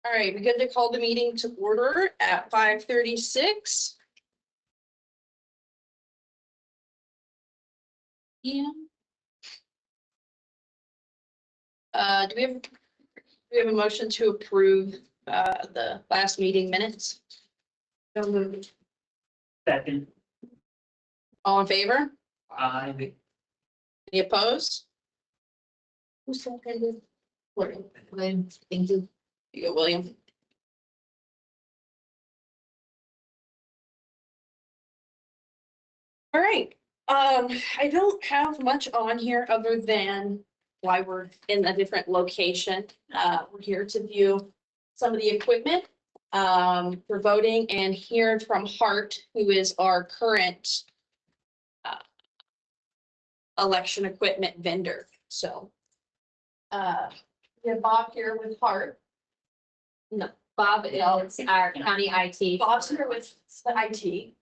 All right, we good to call the meeting to order at 5:36. Yeah. Do we have a motion to approve the last meeting minutes? So moved. Second. All in favor? Aye. Any opposed? Who seconded? William. William, thank you. You go, William. All right, I don't have much on here other than why we're in a different location. We're here to view some of the equipment for voting and hear from Hart, who is our current election equipment vendor. So we have Bob here with Hart. No, Bob is our county IT. Bob's here with the IT.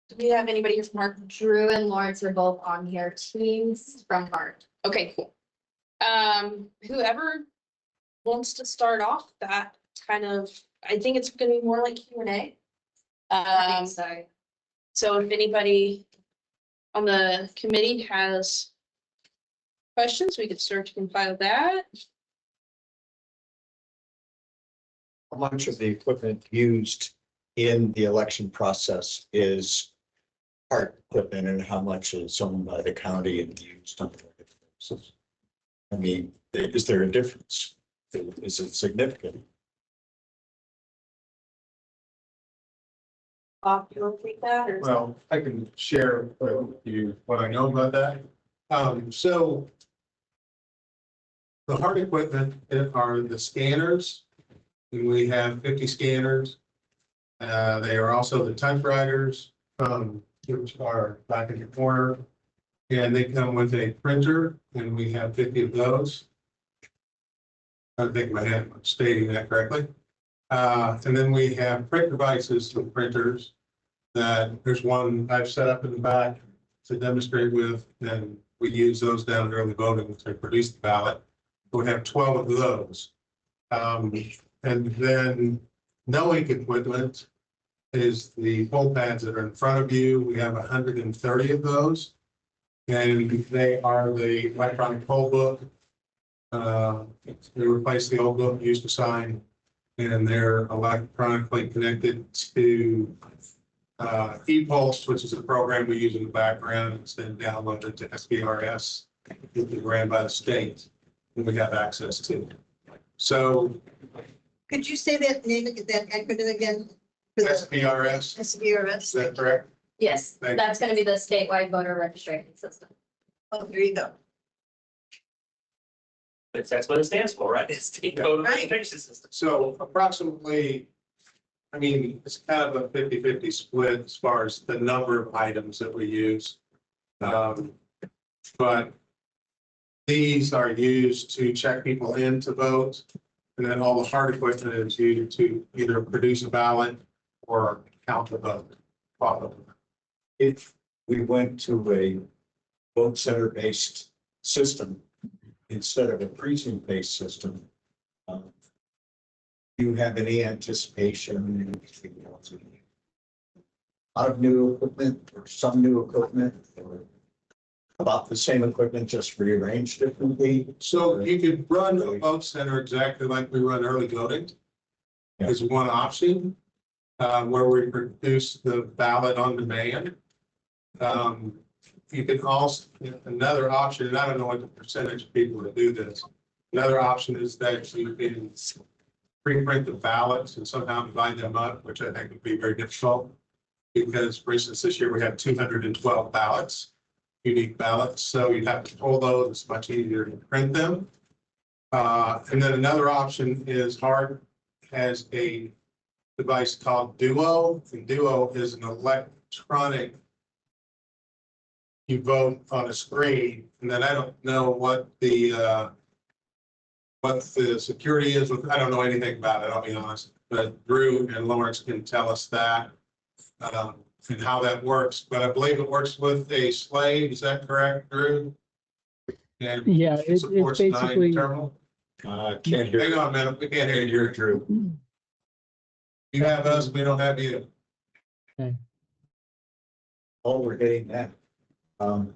Do we have anybody here from Hart? Drew and Lawrence are both on here, teams from Hart. Okay, cool. Whoever wants to start off that kind of, I think it's gonna be more like Q&A. Sorry. So if anybody on the committee has questions, we could start to compile that. How much of the equipment used in the election process is Hart equipment and how much is owned by the county and used on other places? I mean, is there a difference? Is it significant? Bob, you want to take that or? Well, I can share with you what I know about that. So the hard equipment are the scanners, and we have 50 scanners. They are also the typewriters, which are back in the corner, and they come with a printer, and we have 50 of those. I think my head I'm stating that correctly. And then we have print devices and printers that there's one I've set up in the back to demonstrate with, and we use those down in early voting to produce the ballot. We have 12 of those. And then no ink equipment is the poll pads that are in front of you. We have 130 of those. And they are the electronic poll book. They replace the old book used to sign, and they're electronically connected to ePulse, which is a program we use in the background. It's then downloaded to SBRS, which is ran by the state, and we have access to. So Could you say that name, that acronym again? SBRS, is SBRS. that correct? Yes, Thank you. that's gonna be the statewide voter registration system. Oh, there you go. That's what it stands for, right? It's the voter registration system. So approximately, I mean, it's kind of a 50-50 split as far as the number of items that we use. But these are used to check people in to vote. And then all the hard equipment is used to either produce a ballot or count the vote. If we went to a vote center based system instead of a precinct based system, do you have any anticipation of new equipment or some new equipment or about the same equipment just rearranged differently? So you could run a vote center exactly like we run early voting. Yeah. Is one option, where we produce the ballot on demand. You can also, another option, and I don't know what the percentage of people that do this. Another option is that you can pre-print the ballots and somehow divide them up, which I think would be very difficult. Because for instance, this year we have 212 ballots. Unique ballots, so you'd have to pull those. It's much easier to print them. And then another option is Hart has a device called Duo, and Duo is an electronic. You vote on a screen, and then I don't know what the security is with. I don't know anything about it. I'll be honest, but Drew and Lawrence can tell us that. And how that works, but I believe it works with a slave. Is that correct, Drew? And Yeah, it supports it's basically, 9 terminal. Can't hear. Hang on a minute, we can't hear you, Drew. You have us, we don't have you. All we're getting that. Um,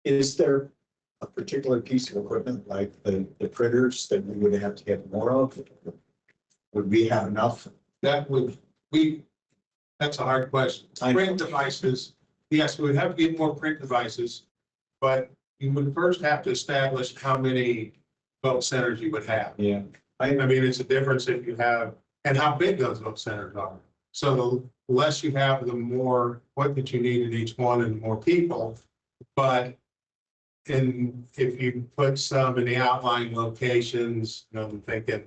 Is there a particular piece of equipment like the printers that we would have to get more of? Would we have enough? That would, that's a hard question. I know. Print devices, yes, we would have to get more print devices, but you would first have to establish how many vote centers you would have. Yeah. I mean, it's a difference if you have, and how big those vote centers are. So the less you have, the more equipment you need in each one and more people. But if you put some in the outlying locations, you know, I'm thinking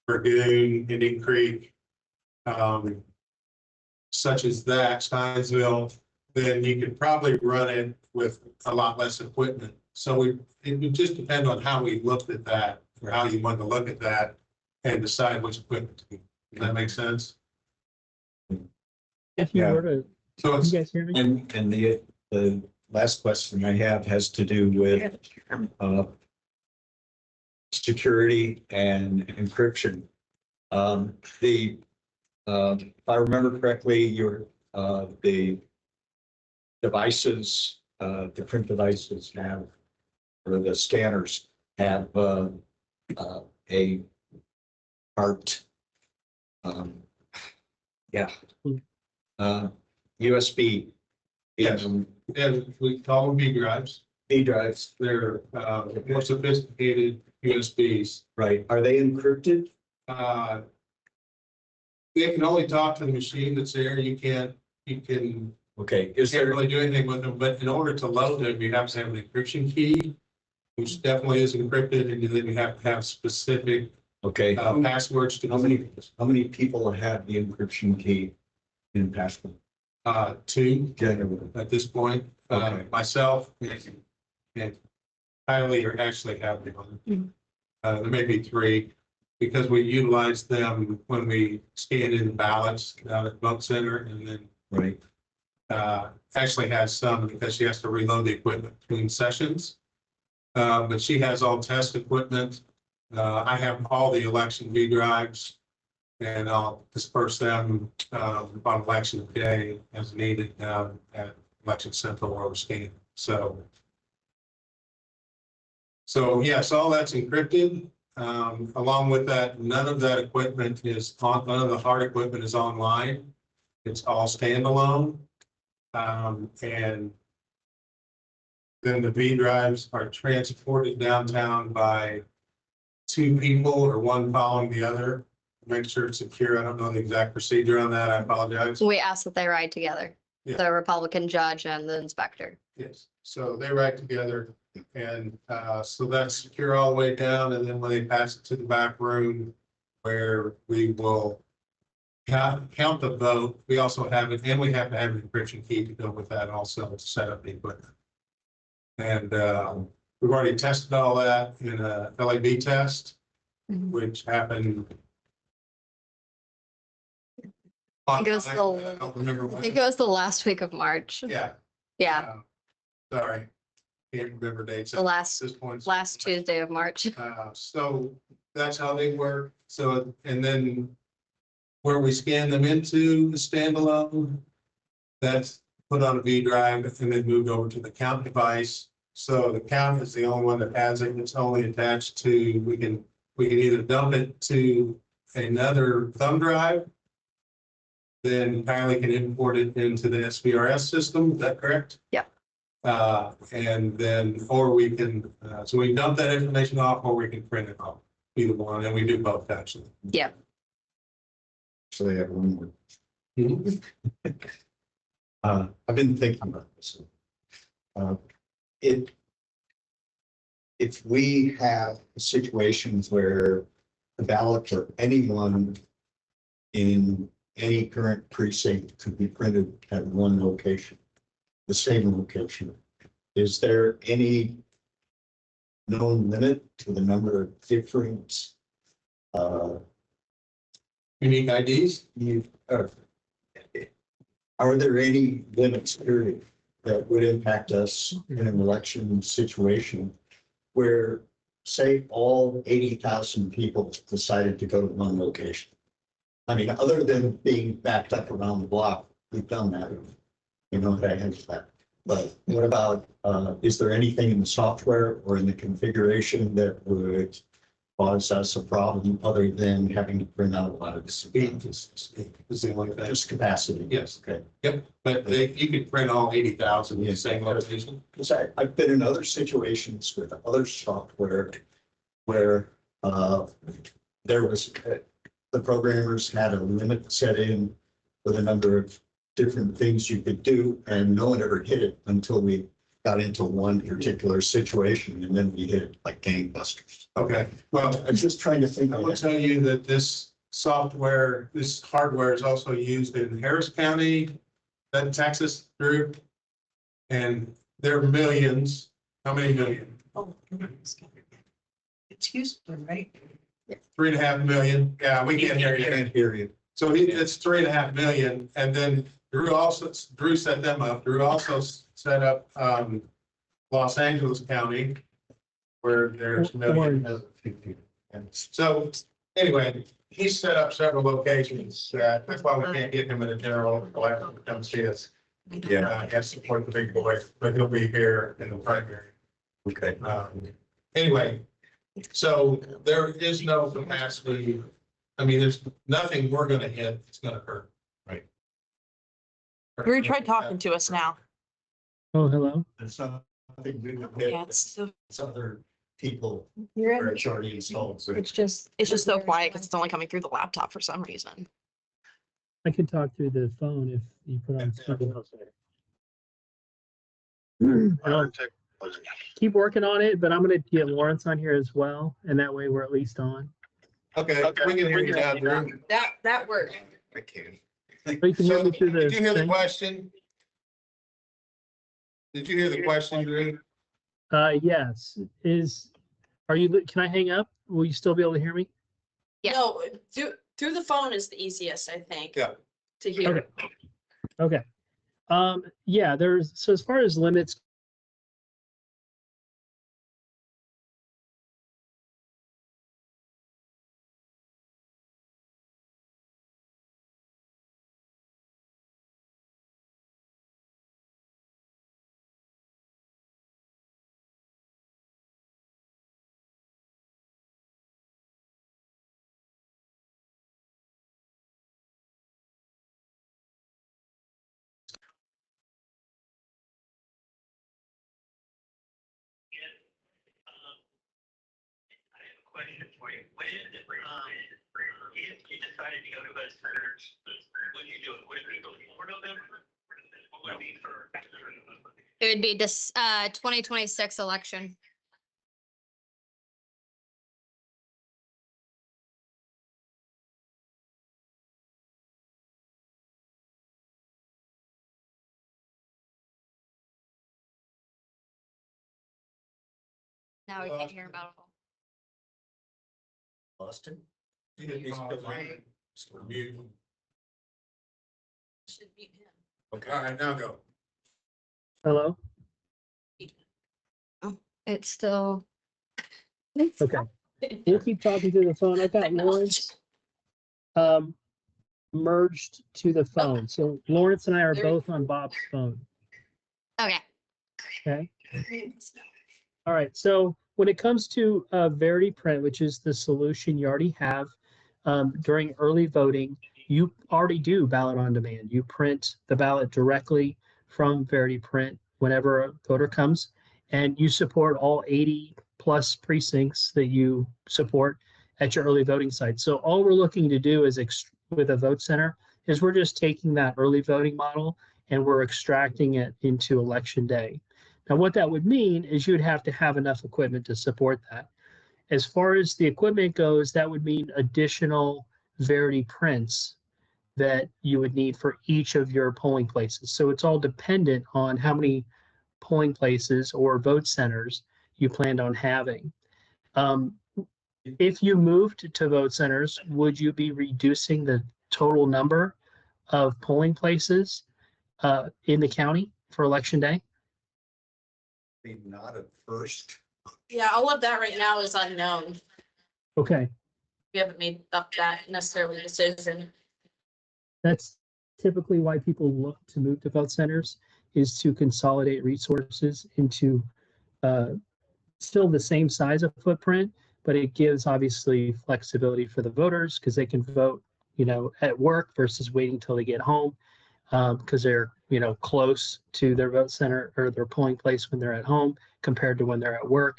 Dragoon, Indian Creek, such as that, Steinsville, then you could probably run it with a lot less equipment. So it would just depend on how we looked at that, or how you want to look at that and decide which equipment to use. Does that make sense? If you Yeah. were to, So you it's, guys hear me? And the last question I have has to do with security and encryption. If I remember correctly, the devices, the print devices have, or the scanners have a part, USB. Yes. and we call them B drives. B drives, They're more sophisticated USBs. right? Are they encrypted? They can only talk to the machine that's there. You can Okay, can't really do anything with them, but in order to load them, you have to have an encryption key, which definitely is encrypted, and then you have to have specific okay, passwords to. how many people have the encryption key in password? Two Generally, at this point, Okay. myself and Kylie are actually have one. There may be three, because we utilize them when we scan in ballots out at Vote Center, and then right? actually has some because she has to reload the equipment between sessions. But she has all test equipment. I have all the election V drives, and I'll disperse them on election day as needed at Election Central or scan. So yes, all that's encrypted. Along with that, none of that equipment is on, none of the hard equipment is online. It's all standalone. And then the V drives are transported downtown by two people or one following the other. Make sure it's secure. I don't know the exact procedure on that. I apologize. We ask that they ride together, Yeah. the Republican judge and the inspector. Yes, so they write together, and so that's secure all the way down, and then when they pass it to the back room where we will count the vote, we also have it, and we have to have an encryption key to go with that also to set up the equipment. And we've already tested all that in a LAB test, Mhm. which happened. I think it was I the, don't remember I when. think it was the last week of March. Yeah. Yeah, Sorry, can't remember dates the at last this point. Tuesday of March. So that's how they work. So, and then where we scan them into the standalone, that's put on a V drive and then moved over to the count device. So the count is the only one that has it. It's only attached to, we can either dump it to another thumb drive. Then Kylie can import it into the SVRS system. Is that correct? Yep. And then, or we can, so we dump that information off, or we can print it off, either one, and we do both actually. Yeah, So they have one more. I've been thinking about this. If we have situations where the ballot for anyone in any current precinct could be printed at one location, the same location, is there any known limit to the number of different Unique IDs? are there any limits, period, that would impact us in an election situation where say all 80,000 people decided to go to one location. I mean, other than being backed up around the block, we've done that. You know what I have that. But what about, is there anything in the software or in the configuration that would cause us a problem other than having to bring out a lot of Speed is the only thing. just capacity? Yes, Okay. yep, but you could print all 80,000 in the same location. Because I've been in other situations with other software where there was, the programmers had a limit set in with a number of different things you could do, and no one ever hit it until we got into one particular situation, and then we hit it like gangbusters. Okay, well, I'm just trying to think I of will tell you that this software, this hardware is also used in Harris County, that Texas group. And there are millions, how many million? Oh, it's useful, right? 3.5 million. Yeah, we can't hear I you. can't hear you. So it's 3.5 million. And then Drew set them up. Drew also set up Los Angeles County, where there's millions. So anyway, he's set up several locations. That's why we can't get him in a general election to come see us. Yeah, He has to support the big boys, but he'll be here in the primary. okay. Anyway, so there is no capacity. I mean, there's nothing we're gonna hit that's gonna hurt. Right. Drew, try talking to us now. Oh, hello. There's something we would Yeah, hit it's so, that's other people you're where in, it's already installed. So it's just so quiet because it's only coming through the laptop for some reason. I can talk through the phone if you put on speaker. I'll keep working on it, but I'm gonna get Lawrence on here as well, and that way we're at least on. Okay, we can hear you now, Drew. That worked. I can. Oh, you can hear So, me through the did you hear the thing? question? Did you hear the question, Drew? Yes, can I hang up? Will you still be able to hear me? Yeah. No, through the phone is the easiest, I think. Yeah. To hear. Okay. Okay. Yeah, so as far as limits. I have a question for you. When, if you decided to go to a search, would you do it? Would it be before November? What would it be for? It would be this 2026 election. Now we can't hear about it. Austin? He's still on. Mute. Should mute him. Okay, all right, now go. Hello? It's still. Okay. We'll keep talking through the phone. I've got Lawrence merged to the phone. So Lawrence and I are both on Bob's phone. Okay. Okay. All right. So when it comes to Verity Print, which is the solution you already have during early voting, you already do ballot on demand. You print the ballot directly from Verity Print whenever a voter comes, and you support all 80 plus precincts that you support at your early voting site. So all we're looking to do is with a vote center is we're just taking that early voting model and we're extracting it into election day. Now, what that would mean is you'd have to have enough equipment to support that. As far as the equipment goes, that would mean additional Verity prints that you would need for each of your polling places. So it's all dependent on how many polling places or vote centers you planned on having. If you moved to vote centers, would you be reducing the total number of polling places in the county for election day? Maybe not at first. Yeah, all of that right now is unknown. Okay, We haven't made up that necessarily decision. that's typically why people look to move to vote centers, is to consolidate resources into still the same size of footprint, but it gives obviously flexibility for the voters because they can vote, at work versus waiting till they get home because they're, close to their vote center or their polling place when they're at home compared to when they're at work.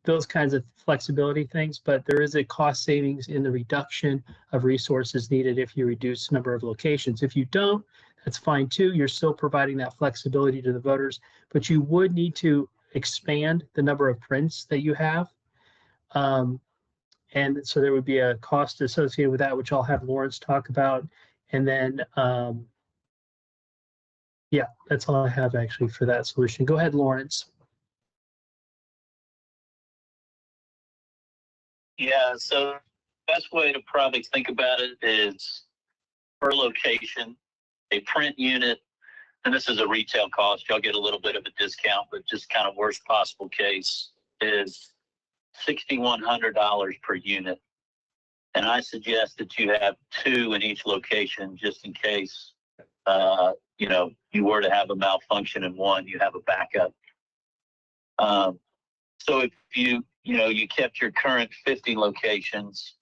Those kinds of flexibility things, but there is a cost savings in the reduction of resources needed if you reduce number of locations. If you don't, that's fine too. You're still providing that flexibility to the voters, but you would need to expand the number of prints that you have. And so there would be a cost associated with that, which I'll have Lawrence talk about. And then, yeah, that's all I have actually for that solution. Go ahead, Lawrence. Yeah, so best way to probably think about it is per location, a print unit, and this is a retail cost, y'all get a little bit of a discount, but just kind of worst possible case is $6,100 per unit. And I suggest that you have 2 in each location just in case, you were to have a malfunction in one, you have a backup. So if you kept your current 50 locations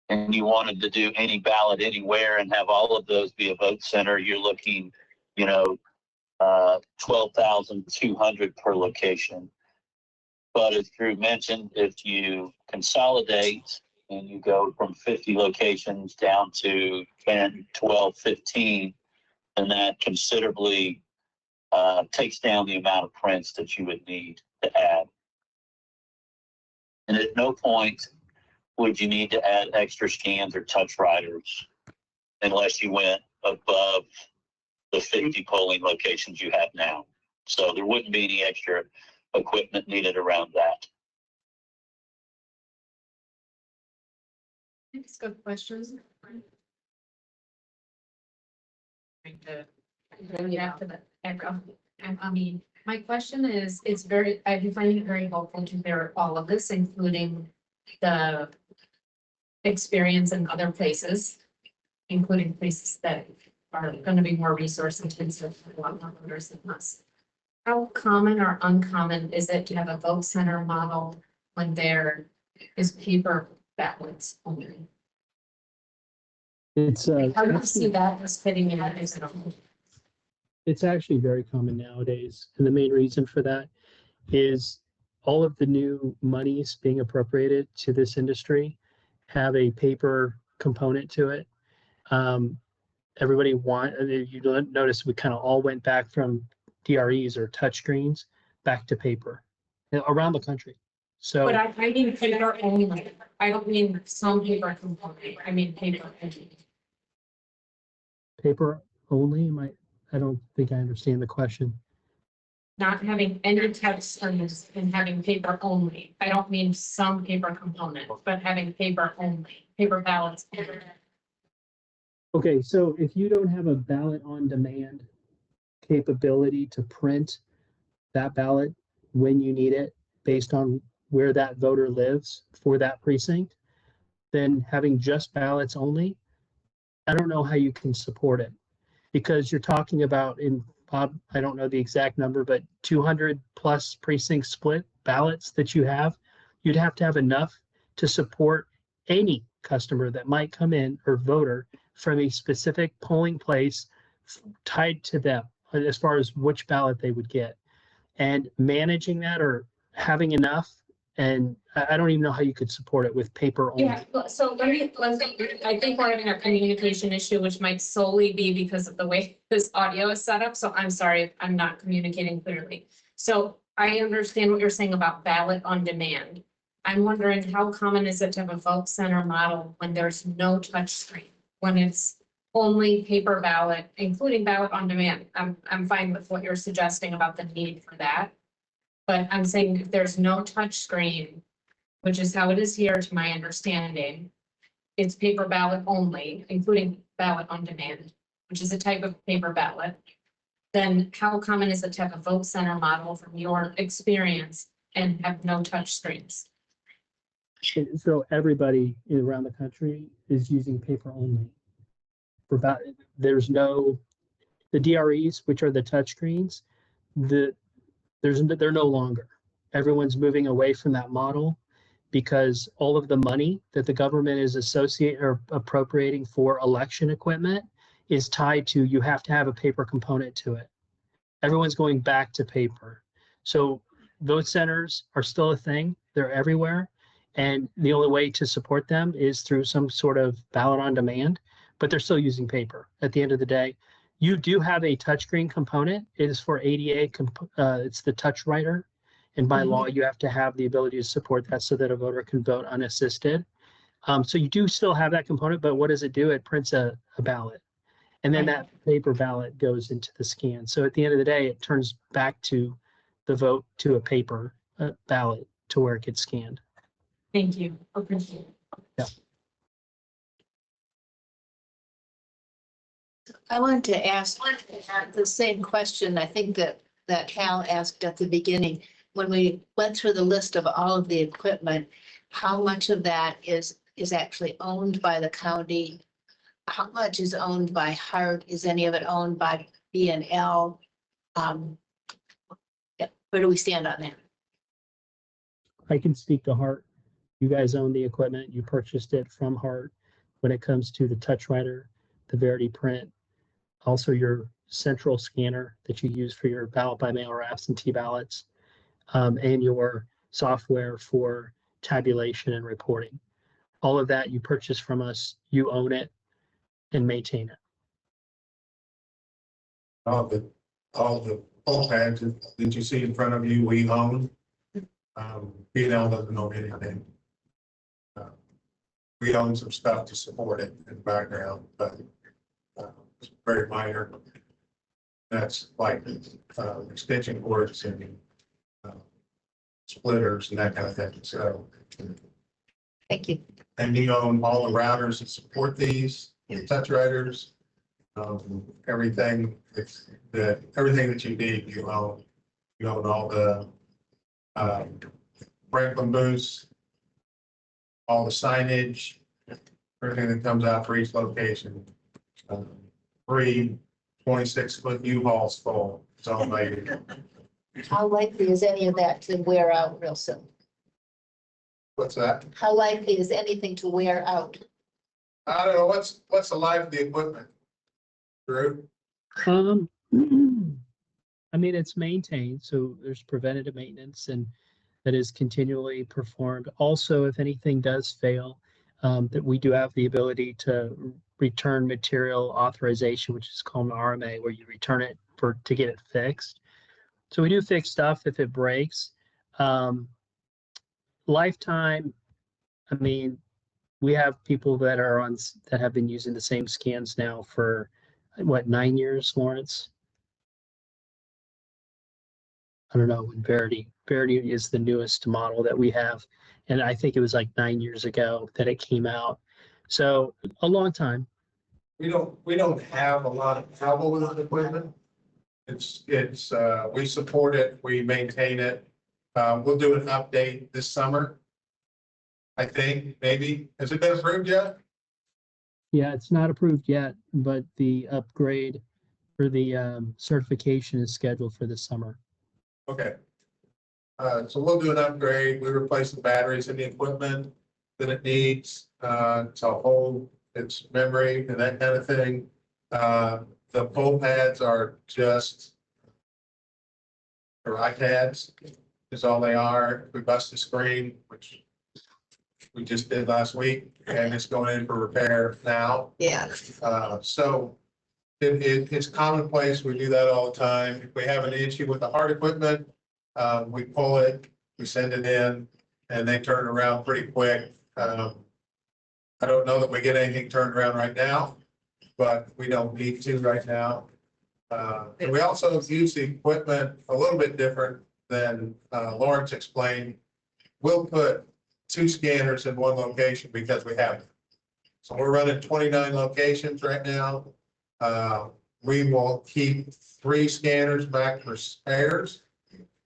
and you wanted to do any ballot anywhere and have all of those be a vote center, you're looking, $12,200 per location. But as Drew mentioned, if you consolidate and you go from 50 locations down to 10, 12, 15, then that considerably takes down the amount of prints that you would need to add. And at no point would you need to add extra scans or touch writers unless you went above the 50 polling locations you have now. So there wouldn't be any extra equipment needed around that. It's good questions. I mean, my question is, I've been finding it very helpful to hear all of this, including the experience in other places, including places that are going to be more resource intensive for a lot more voters than us. How common or uncommon is it to have a vote center model when there is paper ballots only? It's How do you see that as fitting in? it's actually very common nowadays. And the main reason for that is all of the new monies being appropriated to this industry have a paper component to it. Everybody you notice we kind of all went back from DREs or touchscreens back to paper around the country. So, But I mean paper only. I don't mean some paper component. I mean paper only. paper only, I don't think I understand the question. Not having any text on this and having paper only. I don't mean some paper component, but having paper only, paper ballots. Okay, so if you don't have a ballot on demand capability to print that ballot when you need it based on where that voter lives for that precinct, then having just ballots only, I don't know how you can support it because you're talking about Bob, I don't know the exact number, but 200 plus precinct split ballots that you have, you'd have to have enough to support any customer that might come in or voter from a specific polling place tied to them as far as which ballot they would get. And managing that or having enough, and I don't even know how you could support it with paper only. Yeah, so I think we're having a communication issue, which might solely be because of the way this audio is set up. So I'm sorry if I'm not communicating clearly. So I understand what you're saying about ballot on demand. I'm wondering how common is it to have a vote center model when there's no touch screen, when it's only paper ballot, including ballot on demand. I'm fine with what you're suggesting about the need for that. But I'm saying if there's no touch screen, which is how it is here to my understanding, it's paper ballot only, including ballot on demand, which is a type of paper ballot. Then how common is it to have a vote center model from your experience and have no touch screens. So everybody around the country is using paper only. For about, there's no, the DREs, which are the touchscreens, they're no longer. Everyone's moving away from that model because all of the money that the government is appropriating for election equipment is tied to, you have to have a paper component to it. Everyone's going back to paper. So vote centers are still a thing. They're everywhere. And the only way to support them is through some sort of ballot on demand, but they're still using paper at the end of the day. You do have a touchscreen component. It is for ADA, it's the touch writer. And by law, you have to have the ability to support that so that a voter can vote unassisted. So you do still have that component, but what does it do? It prints a ballot. And then that paper ballot goes into the scan. So at the end of the day, it turns back to the vote to a paper ballot to where it gets scanned. Thank you. Appreciate it. I wanted to ask the same question, I think that Hal asked at the beginning. When we went through the list of all of the equipment, how much of that is actually owned by the county? How much is owned by Hart? Is any of it owned by B&L? Where do we stand on that? I can speak to Hart. You guys own the equipment. You purchased it from Hart. When it comes to the touch writer, the Verity print, also your central scanner that you use for your ballot by mail or absentee ballots, and your software for tabulation and reporting. All of that you purchase from us, you own it and maintain it. All the poll pads that you see in front of you, we own. B&L doesn't own anything. We own some stuff to support it in the background, but it's very minor. That's like extension cords and splitters and that kind of thing. So, Thank you. and you own all the routers that support these, the touch writers, everything that you need, you own. You own all the Franklin booths, all the signage, everything that comes out for each location. 3 26-foot U-Hauls full. It's all made. How likely is any of that to wear out real soon? What's that? How likely is anything to wear out? I don't know. What's the life of the equipment? Drew? I mean, it's maintained, so there's preventative maintenance and that is continually performed. Also, if anything does fail, that we do have the ability to return material authorization, which is called an RMA, where you return it to get it fixed. So we do fix stuff if it breaks. Lifetime, I mean, we have people that have been using the same scans now for what, 9 years, Lawrence? I don't know, when Verity is the newest model that we have. And I think it was like 9 years ago that it came out. So a long time. We don't have a lot of trouble with the equipment. We support it, we maintain it. We'll do an update this summer. I think, maybe. Has it been approved yet? Yeah, it's not approved yet, but the upgrade for the certification is scheduled for this summer. Okay. So we'll do an upgrade. We replace the batteries in the equipment that it needs to hold its memory and that kind of thing. The poll pads are just or iPads is all they are. We bust the screen, which we just did last week, and it's going in for repair now. Yeah. So it's commonplace. We do that all the time. If we have an issue with the hard equipment, we pull it, we send it in, and they turn it around pretty quick. I don't know that we get anything turned around right now, but we don't need to right now. And we also use the equipment a little bit different than Lawrence explained. We'll put 2 scanners in one location because we have them. So we're running 29 locations right now. We will keep 3 scanners back for spares.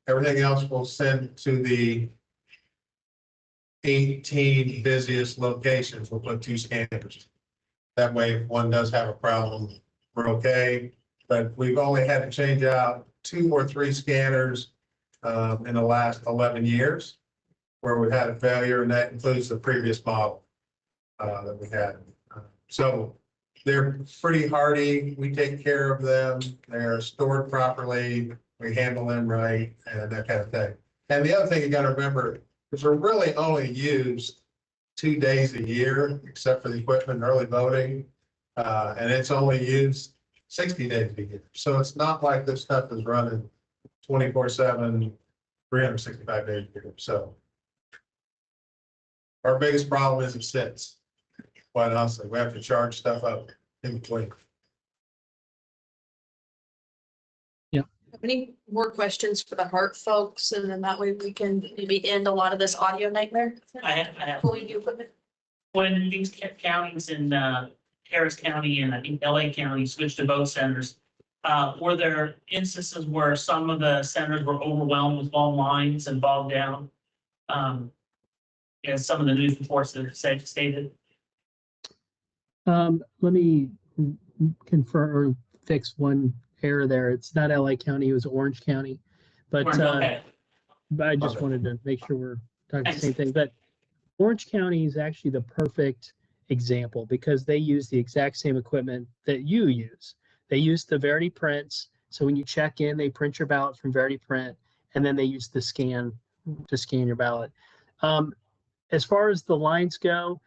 Everything else we'll send to the 18 busiest locations. We'll put 2 scanners. That way, if one does have a problem, we're okay. But we've only had to change out 2 or 3 scanners in the last 11 years where we had a failure, and that includes the previous model that we had. So they're pretty hardy. We take care of them. They're stored properly. We handle them right and that kind of thing. And the other thing you got to remember is we're really only used 2 days a year, except for the equipment and early voting. And it's only used 60 days a year. So it's not like this stuff is running 24/7, 365 days a year. So our biggest problem is it sits. Quite honestly, we have to charge stuff up in between. Any more questions for the Hart folks? And then that way we can maybe end a lot of this audio nightmare. I have, Pulling the equipment. when these counties in Harris County and I think LA County switched to both centers, were there instances where some of the centers were overwhelmed with long lines and bogged down? As some of the news reports that stated. Let me confirm or fix one error there. It's not LA County, it was Orange County. But Okay. I just wanted to make sure we're talking the same thing. But Orange County is actually the perfect example because they use the exact same equipment that you use. They use the Verity prints. So when you check in, they print your ballot from Verity print, and then they use the scan to scan your ballot. As far as the lines go,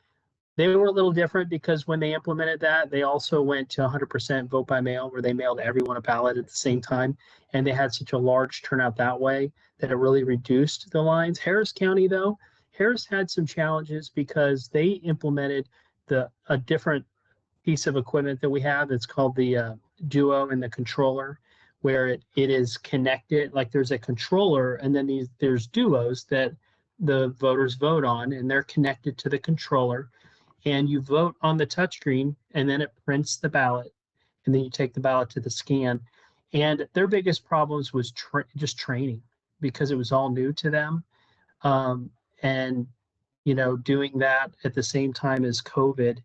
they were a little different because when they implemented that, they also went to 100% vote by mail, where they mailed everyone a ballot at the same time. And they had such a large turnout that way that it really reduced the lines. Harris County, though, Harris had some challenges because they implemented a different piece of equipment that we have. It's called the Duo and the controller, where it is connected. Like there's a controller, and then there's Duos that the voters vote on, and they're connected to the controller. And you vote on the touchscreen, and then it prints the ballot, and then you take the ballot to the scan. And their biggest problems was just training because it was all new to them. And, doing that at the same time as COVID,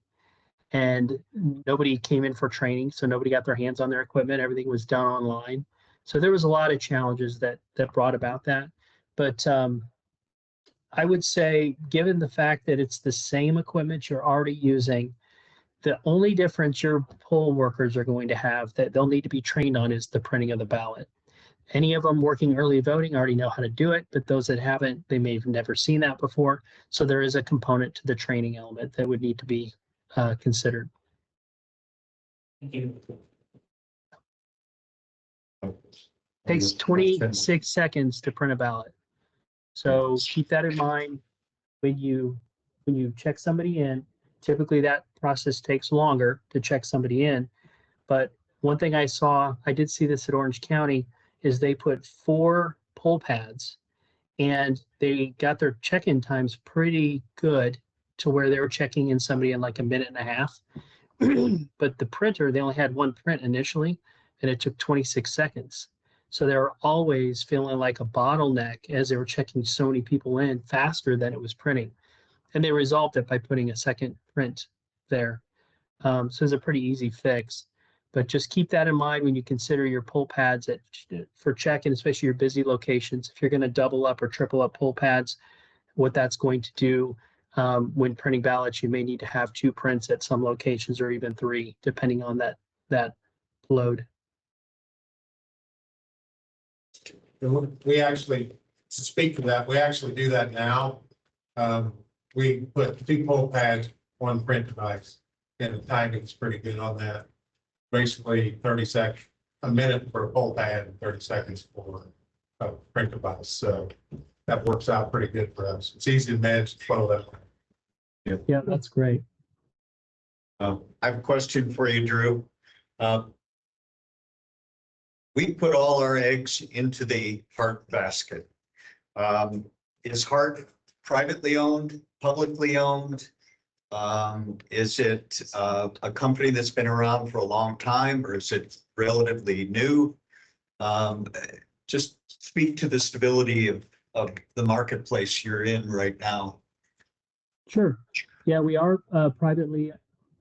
and nobody came in for training. So nobody got their hands on their equipment. Everything was done online. So there was a lot of challenges that brought about that. But I would say, given the fact that it's the same equipment you're already using, the only difference your poll workers are going to have that they'll need to be trained on is the printing of the ballot. Any of them working early voting already know how to do it, but those that haven't, they may have never seen that before. So there is a component to the training element that would need to be considered. Thank you. Takes 26 seconds to print a ballot. So keep that in mind when you check somebody in. Typically that process takes longer to check somebody in. But one thing I did see this at Orange County, is they put 4 poll pads, and they got their check-in times pretty good to where they were checking in somebody in like a minute and a half. But the printer, they only had 1 print initially, and it took 26 seconds. So they were always feeling like a bottleneck as they were checking so many people in faster than it was printing. And they resolved it by putting a second print there. So it's a pretty easy fix. But just keep that in mind when you consider your poll pads for check-in, especially your busy locations. If you're going to double up or triple up poll pads, what that's going to do when printing ballots, you may need to have 2 prints at some locations, or even 3, depending on that load. We actually, to speak to that, we actually do that now. We put 2 poll pads, 1 print device, and the timing is pretty good on that. Basically 30 seconds, a minute for a poll pad and 30 seconds for a print device. So that works out pretty good for us. It's easy to manage the flow that way. Yeah, that's great. I have a question for you, Drew. We put all our eggs into the Hart basket. Is Hart privately owned, publicly owned? Is it a company that's been around for a long time, or is it relatively new? just speak to the stability of the marketplace you're in right now. Sure. Yeah, we are a privately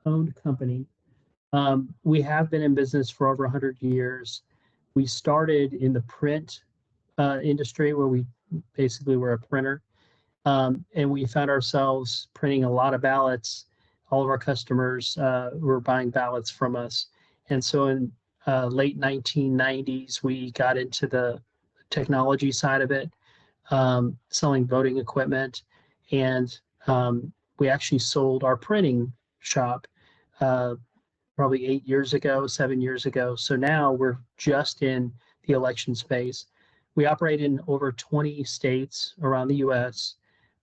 owned company. We have been in business for over 100 years. We started in the print industry where we basically were a printer. And we found ourselves printing a lot of ballots. All of our customers were buying ballots from us. And so in late 1990s, we got into the technology side of it, selling voting equipment. And we actually sold our printing shop probably 8 years ago, 7 years ago. So now we're just in the election space. We operate in over 20 states around the US.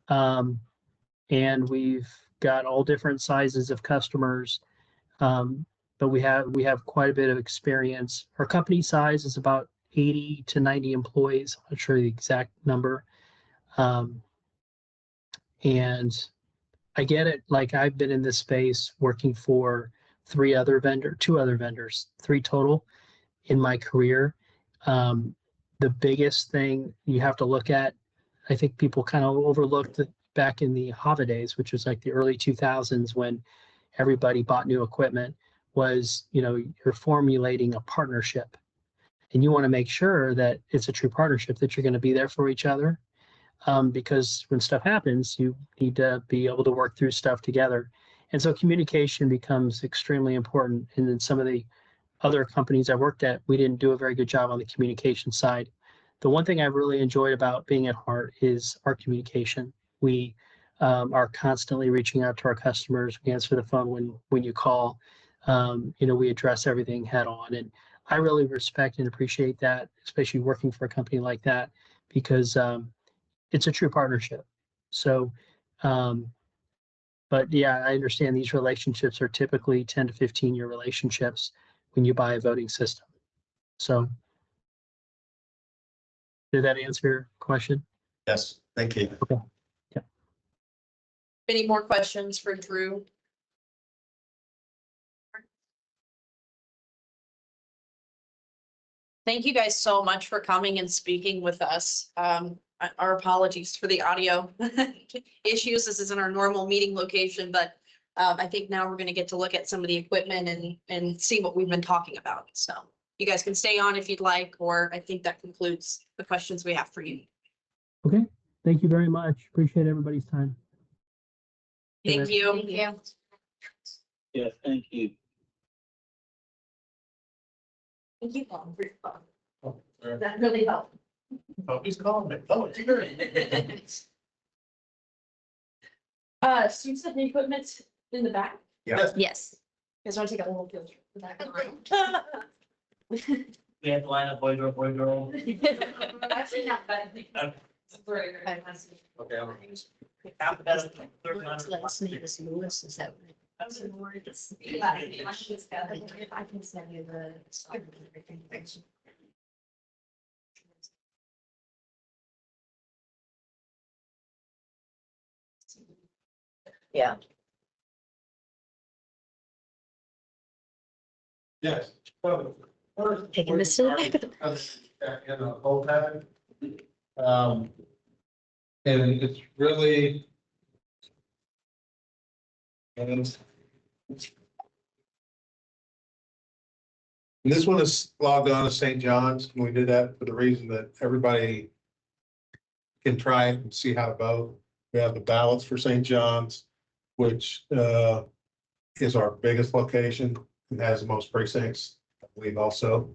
And we've got all different sizes of customers. But we have quite a bit of experience. Our company size is about 80 to 90 employees. I'm not sure the exact number. And I get it. Like I've been in this space working for two other vendors, three total in my career. The biggest thing you have to look at, I think people kind of overlooked it back in the Hava days, which was like the early 2000s when everybody bought new equipment, was, you're formulating a partnership. And you want to make sure that it's a true partnership, that you're going to be there for each other. Because when stuff happens, you need to be able to work through stuff together. And so communication becomes extremely important. And then some of the other companies I worked at, we didn't do a very good job on the communication side. The one thing I really enjoyed about being at Hart is our communication. We are constantly reaching out to our customers. We answer the phone when you call. We address everything head on. And I really respect and appreciate that, especially working for a company like that, because it's a true partnership. So, but yeah, I understand these relationships are typically 10 to 15-year relationships when you buy a voting system. So did that answer your question? Yes, thank you. Okay. Yeah. Any more questions for Drew? Thank you guys so much for coming and speaking with us. Our apologies for the audio issues. This isn't our normal meeting location, but I think now we're going to get to look at some of the equipment and see what we've been talking about. So you guys can stay on if you'd like, or I think that concludes the questions we have for you. Okay. Thank you very much. Appreciate everybody's time. Thank you. Thank you. Yeah, thank you. Thank you, Paul, for your phone. Oh, sure. That really helped. Oh, he's calling me. Oh, it's great. So you said the equipment's in the back? Yes. Yes. You guys want to take a little field trip? to the back of the room? We have to line up boy, girl. Actually, not bad. Okay. Okay, I'm. Alphabetical. Last name is Lewis, is that right? I was in worry to see. I can send you the. Yeah. Yes. So, first, Taking this to the back of the. In a whole pattern. And it's really. And this one is logged on to St. John's, and we did that for the reason that everybody can try it and see how to vote. We have the ballots for St. John's, which is our biggest location and has the most precincts, I believe also.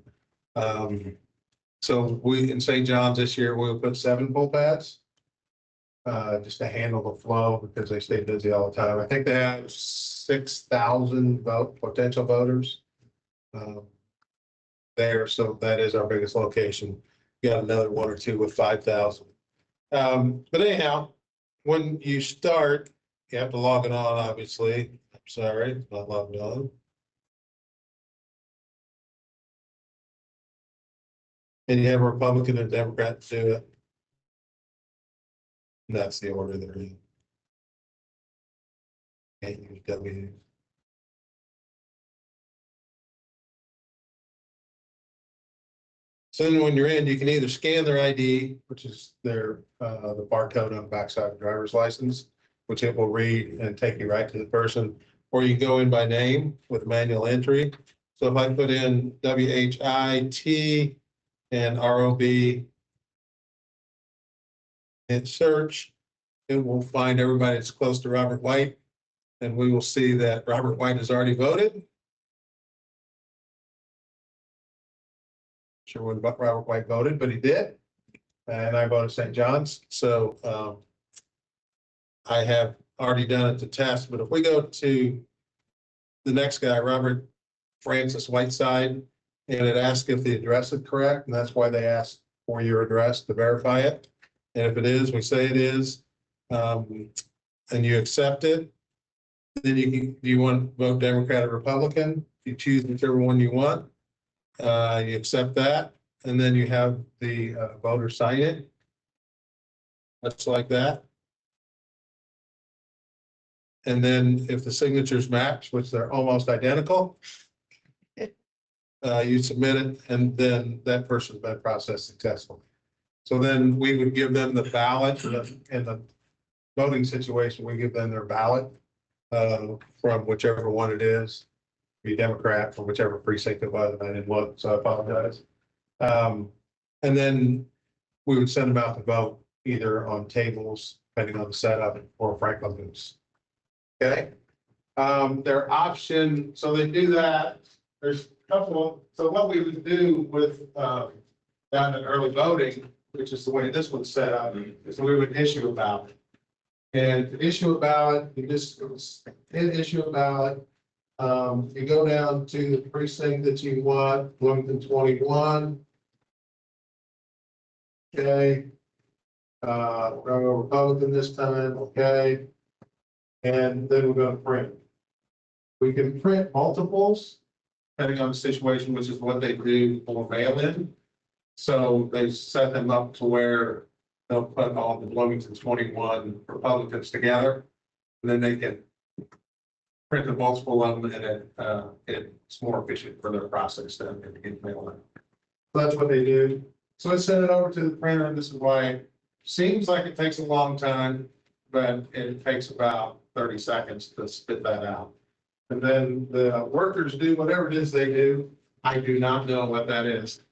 So we, in St. John's this year, we'll put 7 poll pads. Just to handle the flow because they stay busy all the time. I think they have 6,000 potential voters there. So that is our biggest location. We got another 1 or 2 with 5,000. But anyhow, when you start, you have to log it on, obviously. I'm sorry, it's not logged on. And you have a Republican and Democrat to do it. And that's the order they're in. Can't use W. So then when you're in, you can either scan their ID, which is their, the barcode on the backside of the driver's license, which it will read and take you right to the person, or you can go in by name with manual entry. So if I put in WHIT and ROB and search, it will find everybody that's close to Robert White. And we will see that Robert White has already voted. Sure when Robert White voted, but he did. And I voted St. John's. So I have already done it to test, but if we go to the next guy, Robert Francis Whiteside, and it asks if the address is correct, and that's why they ask for your address to verify it. And if it is, we say it is, and you accept it. Then do you want to vote Democrat or Republican? You choose whichever one you want. You accept that, and then you have the voter sign it. That's like that. And then if the signatures match, which they're almost identical, you submit it, and then that person's been processed successfully. So then we would give them the ballot in the voting situation. We give them their ballot from whichever one it is, be Democrat from whichever precinct it was. And I didn't look, so I apologize. And then we would send them out to vote either on tables, depending on the setup, or Franklin booths. Okay. Their option, so they do that. There's a couple, so what we would do with down in early voting, which is the way this one's set up, is we would issue a ballot. And to issue a ballot, you just hit issue a ballot. You go down to the precinct that you want, Bloomington 21. Okay. We're going to go Republican this time, okay. And then we're going to print. We can print multiples, depending on the situation, which is what they do for mail-in. So they set them up to where they'll put all the Bloomington 21 Republicans together, and then they can print the multiple of them, and it's more efficient for their process than if you mail in. So that's what they do. So I send it over to the printer, and this is why it seems like it takes a long time, but it takes about 30 seconds to spit that out. And then the workers do whatever it is they do. I do not know what that is,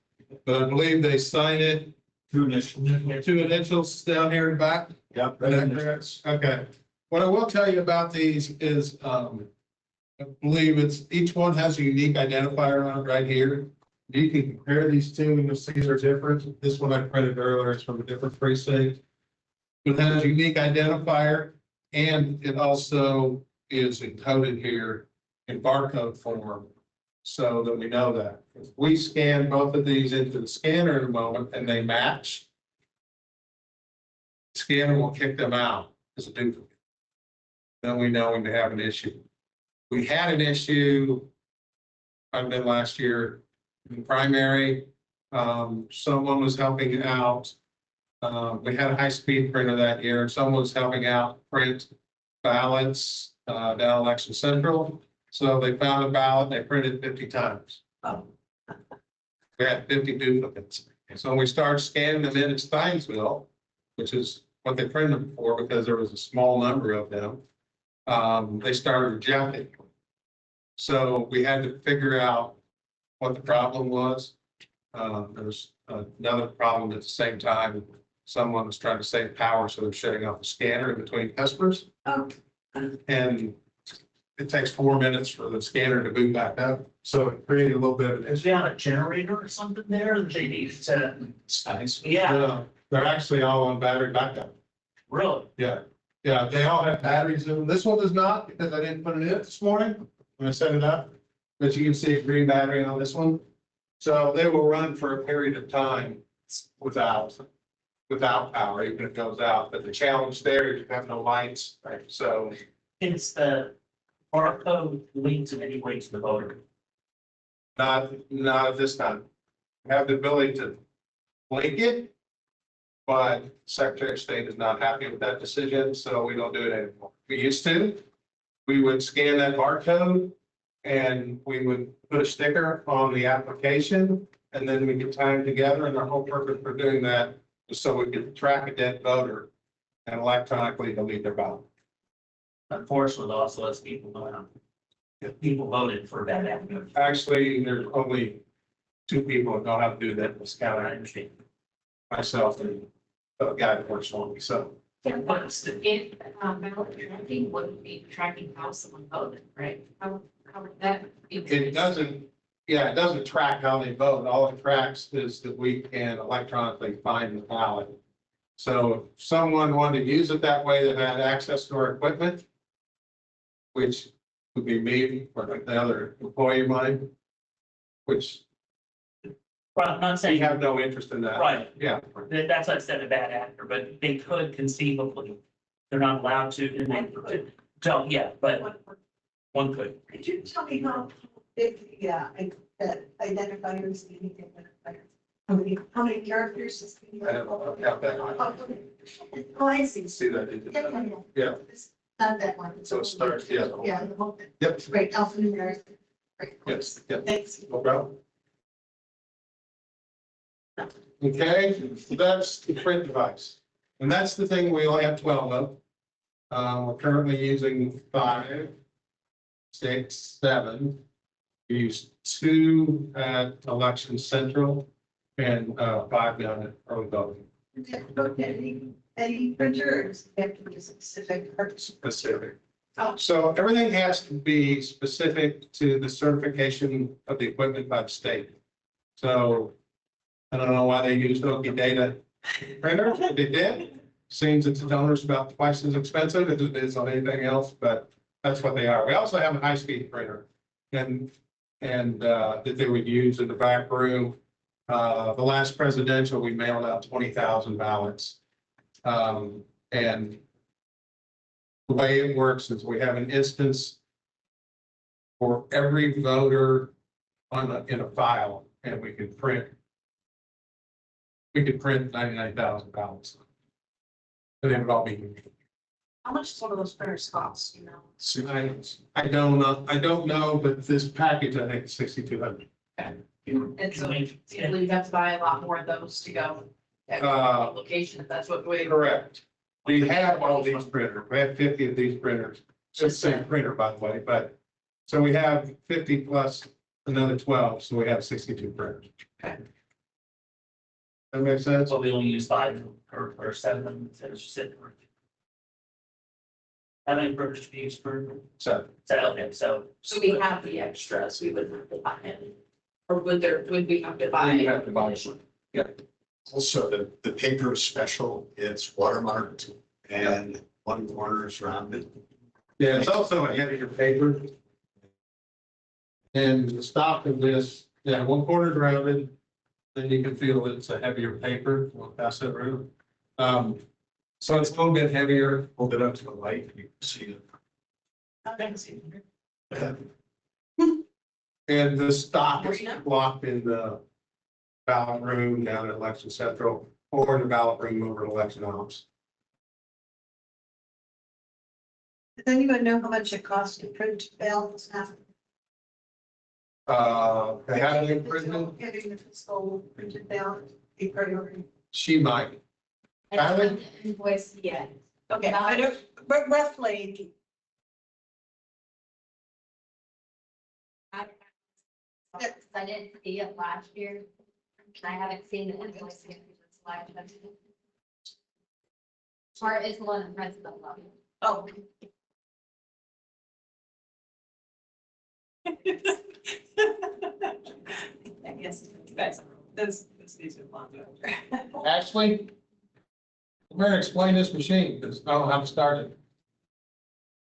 but I believe they sign it. Two initials down here in the back. Yep. Okay. What I will tell you about these is, I believe each one has a unique identifier on it right here. You can compare these two and you'll see they're different. This one I printed earlier, it's from a different precinct. It has a unique identifier, and it also is encoded here in barcode form, so that we know that. If we scan both of these into the scanner in a moment and they match, the scanner will kick them out as a duplicate. Then we know when to have an issue. We had an issue, I've been last year in primary. Someone was helping out. We had a high-speed printer that year. Someone was helping out print ballots down Election Central. So they found a ballot, they printed 50 times. We had 50 duplicates. So when we started scanning them in as Steinsville, which is what they printed them for because there was a small number of them, they started rejecting. So we had to figure out what the problem was. There's another problem at the same time. Someone was trying to save power, so they're shutting off the scanner in between customers. Oh. And it takes 4 minutes for the scanner to boot back up. So it created a little bit of. Is there a generator or something there that they need to? Yeah, No, they're actually all on battery backup. really. Yeah, they all have batteries in them. This one does not, because I didn't put it in this morning when I set it up. But you can see a green battery on this one. So they will run for a period of time without power, even if it goes out. But the challenge there is you have no lights, right? So It's the barcode linked in any way to the voter. not at this time. We have the ability to link it, but Secretary of State is not happy with that decision, so we don't do it anymore. We used to. We would scan that barcode and we would put a sticker on the application and then we get time together, and our whole purpose for doing that is so we can track a dead voter and electronically delete their ballot. Unfortunately, it also lets people know if people voted for that avenue. Actually, there's only two people that know how to do that in this I county, understand. myself and a guy that works for me, so. What's the, ballot tracking wouldn't be tracking how someone voted, right? How would that be? It doesn't track how they vote. All it tracks is that we can electronically find the ballot. So if someone wanted to use it that way that had access to our equipment, which would be me or the other employee of mine, which Well, I'm not we saying, have no interest in that. right, Yeah, that's what I said, a bad actor, but they could conceivably, they're not allowed to, and they could, don't, yeah, but one could. Could you tell me how big the identifier is? The unique identifier? How many characters is the? I don't have that one. Oh, I see. See that? Yeah. It's not that one. So it starts, yeah. Yeah, the whole thing. Yep, Great, alphanumeric. Great. yes, yep, Thanks. no problem. Okay, so that's the print device. And that's the thing we only have 12 of. We're currently using 5, 6, 7. We use 2 at Election Central and 5 down at early voting. Any printers have to be specific purpose. Specific. Oh. So everything has to be specific to the certification of the equipment by the state. So I don't know why they used Okie data printer, but they did. Seems that the toner's about twice as expensive as it is on anything else, but that's what they are. We also have a high-speed printer and that they would use in the back room. The last presidential, we mailed out 20,000 ballots. And the way it works is we have an instance for every voter in a file, and we could print 99,000 ballots. And it would all be unique. How much does one of those printers cost, you know? So I don't know, but this package, I think is 6,200. And so you have to buy a lot more of those to go at Uh, location, if that's what we. Correct. We have all these printers. We have 50 of these printers. It's the same printer, by the way, but so we have 50 plus another 12, so we have 62 printers. Okay. That makes sense? So we only use 5 or 7, so it's just it. How many printers do you use per? So Okay, so. So we have the extras, we wouldn't have to buy it. Or would we have to buy? you have to buy one. Also, the paper is special. It's watermarked and one corner is rounded. Yeah, it's also a heavier paper. And the stock of this, yeah, one corner is rounded, then you can feel that it's a heavier paper, we'll pass it around. So it's a little bit heavier. Hold it up to the light, you can see it. And the stock is locked in the ballot room down at Election Central or in the ballot room over at Election Ops. Does anyone know how much it costs to print ballots now? They have it printed, Getting the fiscal printed ballot, a priority. she might. Tyler? Invoice yet. Okay, I don't, but roughly, I didn't see it last year. I haven't seen the invoice yet because it's last budget. Or is the one in president level. oh. I guess you guys, this needs to be longer. Ashley? I'm going to explain this machine because I don't know how to start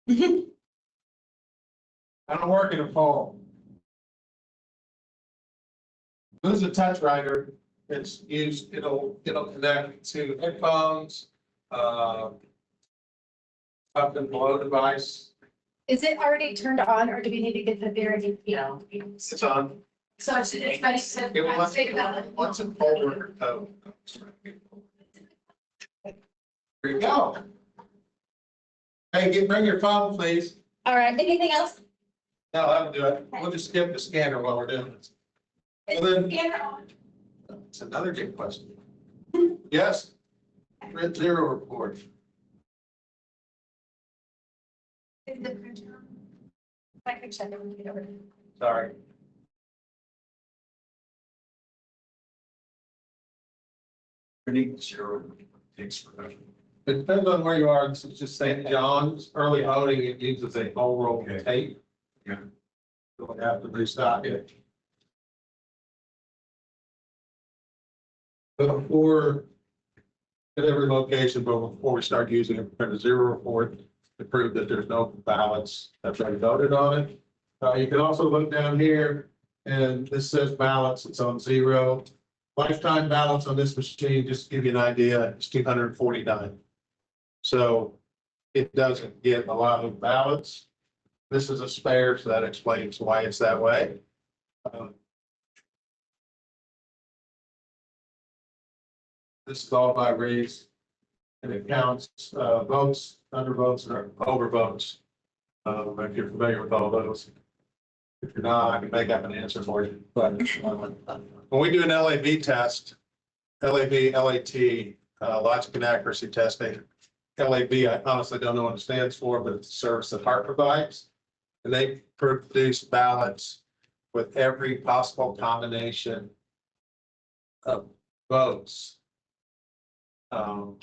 it. I don't work in a phone. This is a touch writer. It's used, it'll connect to headphones, up and below device. Is it already turned on or do we need to get the very, It's on. So it's ready to. It wants it forward. Oh. There you go. Hey, bring your phone, please. All right, anything else? No, that'll do it. We'll just skip the scanner while we're doing this. Well, then, Scanner on. it's another good question. Yes. Red zero report. Is the printer on? If I could check it when we get over there. Sorry. Zero takes forever. It depends on where you are. This is just St. John's, early voting, it uses a whole roll of tape. Yeah. Don't have to restock it. But before, at every location, but before we start using it, print a zero report to prove that there's no ballots that's already voted on it. You can also look down here, and this says ballots, it's on zero. Lifetime ballots on this machine, just to give you an idea, is 249. So it doesn't get a lot of ballots. This is a spare, so that explains why it's that way. This is all by race, and it counts votes, undervotes, or overvotes. If you're familiar with all those. If you're not, I can make up an answer for you, but when we do an LAV test, LAV, LAT, logic and accuracy testing, LAV, I honestly don't know what it stands for, but it's a service that HART provides. And they produce ballots with every possible combination of votes on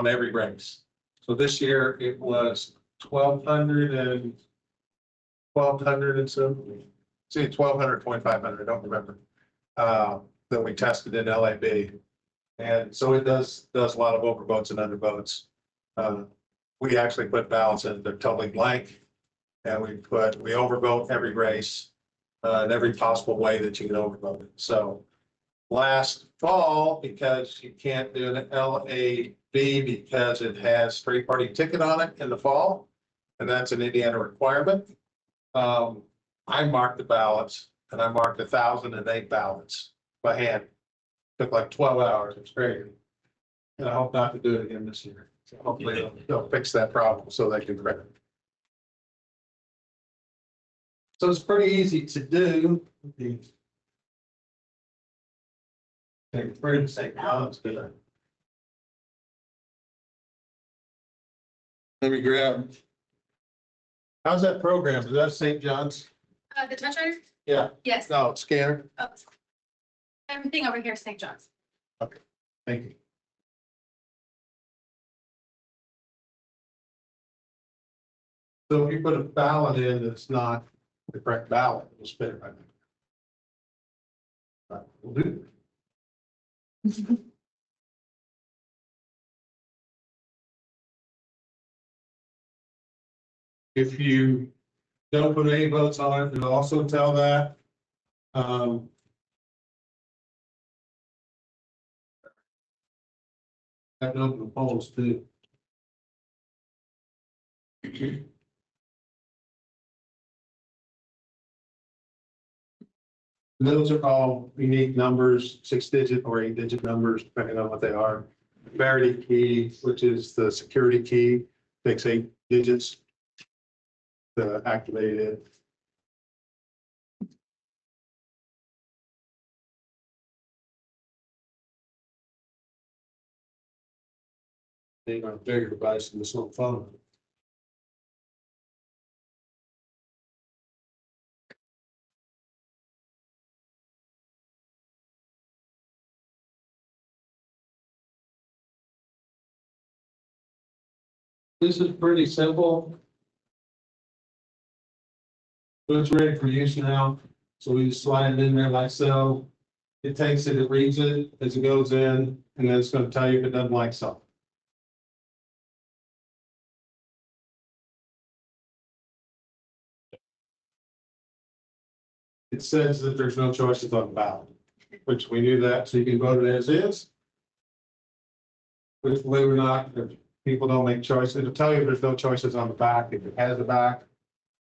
every race. So this year it was 1,200 and some, see, 1,200, 2,500, I don't remember, that we tested in LAB. And so it does a lot of overvotes and undervotes. We actually put ballots in, they're totally blank. And we overvote every race, in every possible way that you can overvote it. So last fall, because you can't do an LAB because it has three-party ticket on it in the fall, and that's an Indiana requirement. I marked the ballots, and I marked 1,008 ballots by hand. Took like 12 hours, it's crazy. And I hope not to do it again this year. So hopefully they'll fix that problem so they can correct it. So it's pretty easy to do. It's pretty St. John's good. Let me grab. How's that program? Is that St. John's? The touch writer? Yeah, Yes. no, scanner. Oh. Everything over here is St. John's. Thank you. So if you put a ballot in that's not the correct ballot, we'll spit it right now. We'll do. If you don't put any votes on it, it'll also tell that. I can open the polls too. Those are all unique numbers, 6-digit or 8-digit numbers, depending on what they are. Verity key, which is the security key, takes 8 digits to activate it. Being on a bigger device than this little phone. This is pretty simple. So it's ready for use now. So we just slide it in there like so. It takes it, it reads it as it goes in, and then it's going to tell you if it doesn't like something. It says that there's no choices on the ballot, which we knew that, so you can vote it as is. Which, believe it or not, if people don't make choices, it'll tell you there's no choices on the back, if it has a back.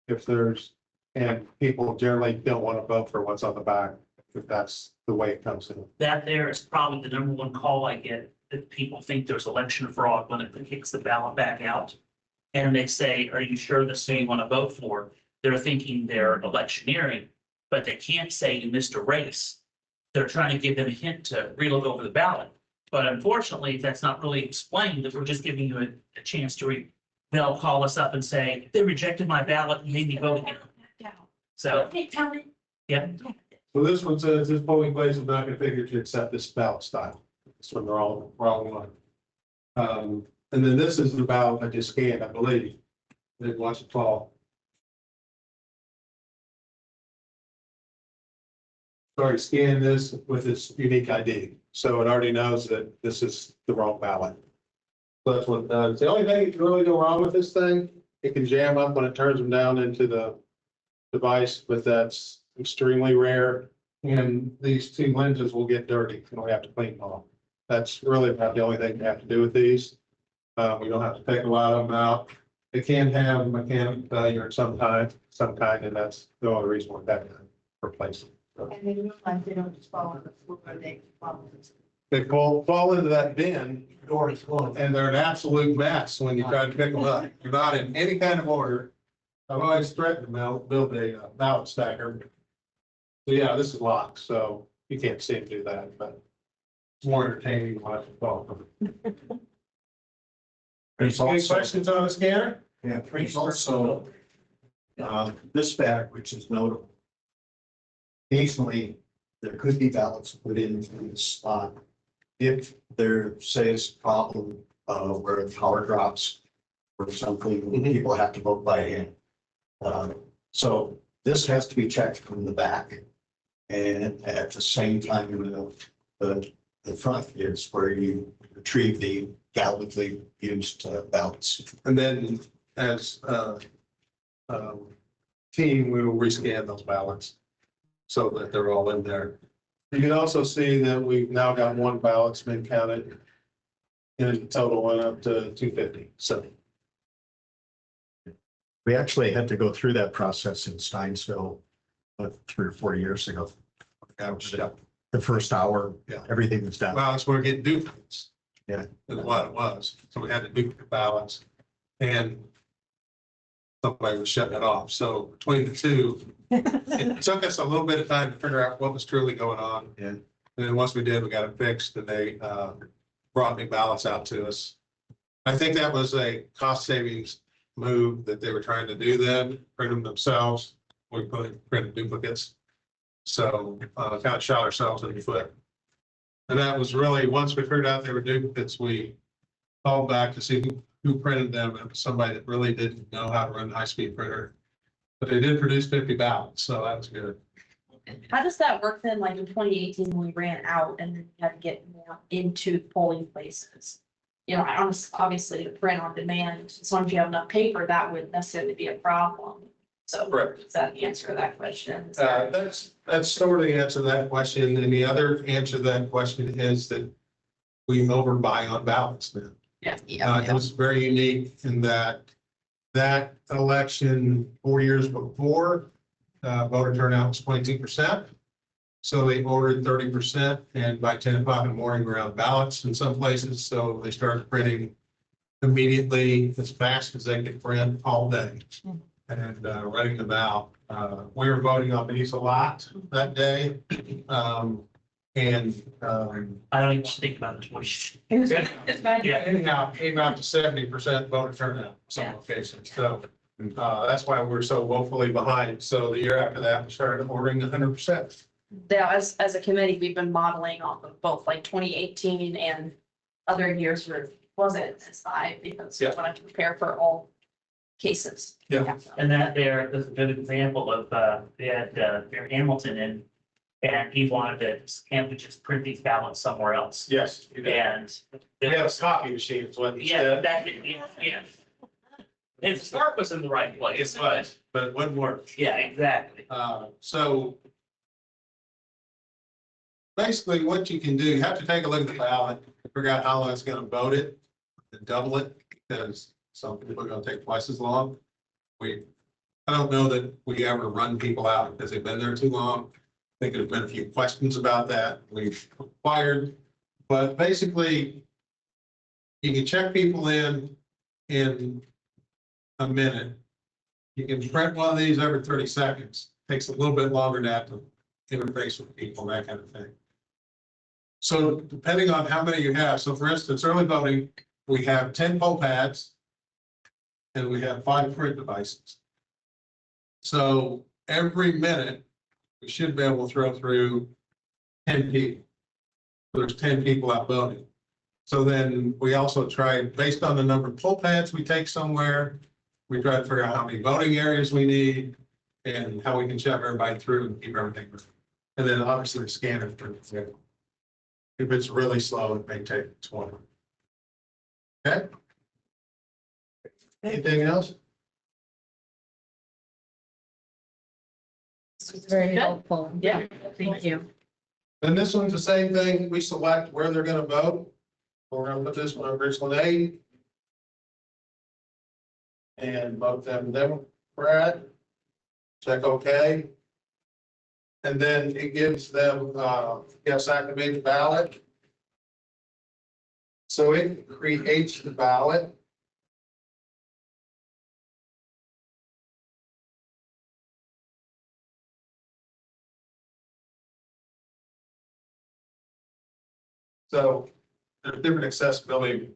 If there's, and people generally don't want to vote for what's on the back, if that's the way it comes in. That there is probably the number one call I get, that people think there's election fraud when it kicks the ballot back out. And they say, are you sure this is who you want to vote for? They're thinking they're electioneering, but they can't say you missed a race. they're trying to give them a hint to relook over the ballot. But unfortunately, that's not really explained, that we're just giving you a chance to they'll call us up and say, they rejected my ballot and made me vote again. So, yeah, So this one says this polling place is not configured to accept this ballot style. This one, they're all wrong one. And then this is the ballot I just scanned, I believe. Didn't watch it fall. Sorry, scan this with its unique ID. So it already knows that this is the wrong ballot. So that's what it does. The only thing that can really go wrong with this thing, it can jam up when it turns them down into the device, but that's extremely rare. And these two lenses will get dirty and we have to clean them off. That's really about the only thing you have to do with these. We don't have to take a lot of them out. It can have mechanical failure of some kind, and that's the only reason we're having to replace them. And they look like they don't just fall on the floor, they fall. They fall into that bin, and they're an absolute mess when you try to pick them up. They're not in any kind of order. I've always threatened to build a ballot stacker. So yeah, this is locked, so you can't see them do that, but it's more entertaining to watch them fall. Any questions on the scanner? Yeah, there's also, this fact, which is notable. Occasionally, there could be ballots put in through the slot. If there, say, is a problem, where the power drops or something, people have to vote by hand. So this has to be checked from the back. And at the same time, the front is where you retrieve the validly used ballots. And then as team, we will rescan those ballots so that they're all in there. You can also see that we've now got one ballot's been counted. And the total went up to 250. So We actually had to go through that process in Steinsville 3 or 4 years ago. that was, The first hour, Yeah. everything was done. ballots were getting duplicates. Yeah. Is what it was. So we had to duplicate ballots and somebody was shutting it off. So between the two, it took us a little bit of time to figure out what was truly going on. Yeah. And then once we did, we got it fixed and they brought new ballots out to us. I think that was a cost savings move that they were trying to do then, print them themselves. We printed duplicates. So kind of shot ourselves in the foot. And that was really, once we figured out they were duplicates, we called back to see who printed them. It was somebody that really didn't know how to run a high-speed printer. But they did produce 50 ballots, so that was good. How does that work then, like in 2018 when we ran out and then we had to get more into polling places? You know, obviously the print on demand, as long as you have enough paper, that wouldn't necessarily be a problem. So Correct. is that the answer to that question? That's sort of the answer to that question. And the other answer to that question is that we overbuy on ballots now. Yeah. It's very unique in that election 4 years before, voter turnout was 22%. So they ordered 30%, and by 10 o'clock in the morning, we're out of ballots in some places. So they started printing immediately as fast as they could print all day and running them out. We were voting on these a lot that day. And I don't even think about the 20. yeah, anyhow, came out to 70% voter turnout in some locations. So that's why we're so woefully behind. So the year after that, we started ordering 100%. Now, as a committee, we've been modeling off of both like 2018 and other years where it wasn't as high because we Yeah. wanted to prepare for all cases. Yeah. And that there is a good example of, they had Mayor Hamilton in, and he wanted to, can't we just print these ballots somewhere else? Yes. And. We have a copy machine, is what he Yeah, said. that, yeah. His start was in the right place, but, But it wouldn't work. yeah, exactly. So basically what you can do, you have to take a look at the ballot, figure out how long it's gonna vote it, and double it, because some people are gonna take twice as long. I don't know that we ever run people out because they've been there too long. I think there's been a few questions about that we've acquired, but basically you can check people in a minute. You can print one of these every 30 seconds. Takes a little bit longer to have to interface with people, that kind of thing. So depending on how many you have, so for instance, early voting, we have 10 poll pads. And we have 5 print devices. So every minute, we should be able to throw through 10 people. There's 10 people out voting. So then we also try, based on the number of poll pads we take somewhere, we try to figure out how many voting areas we need and how we can shove everybody through and keep everything moving. And then obviously the scanner. If it's really slow, it may take 20. Okay. Anything else? This was very Good. helpful. Yeah, thank you. Then this one's the same thing. We select where they're gonna vote. We're gonna put this one on Richland A. And vote them Democrat. Check OK. And then it gives them, yes, activate ballot. So it creates the ballot. So there's different accessibility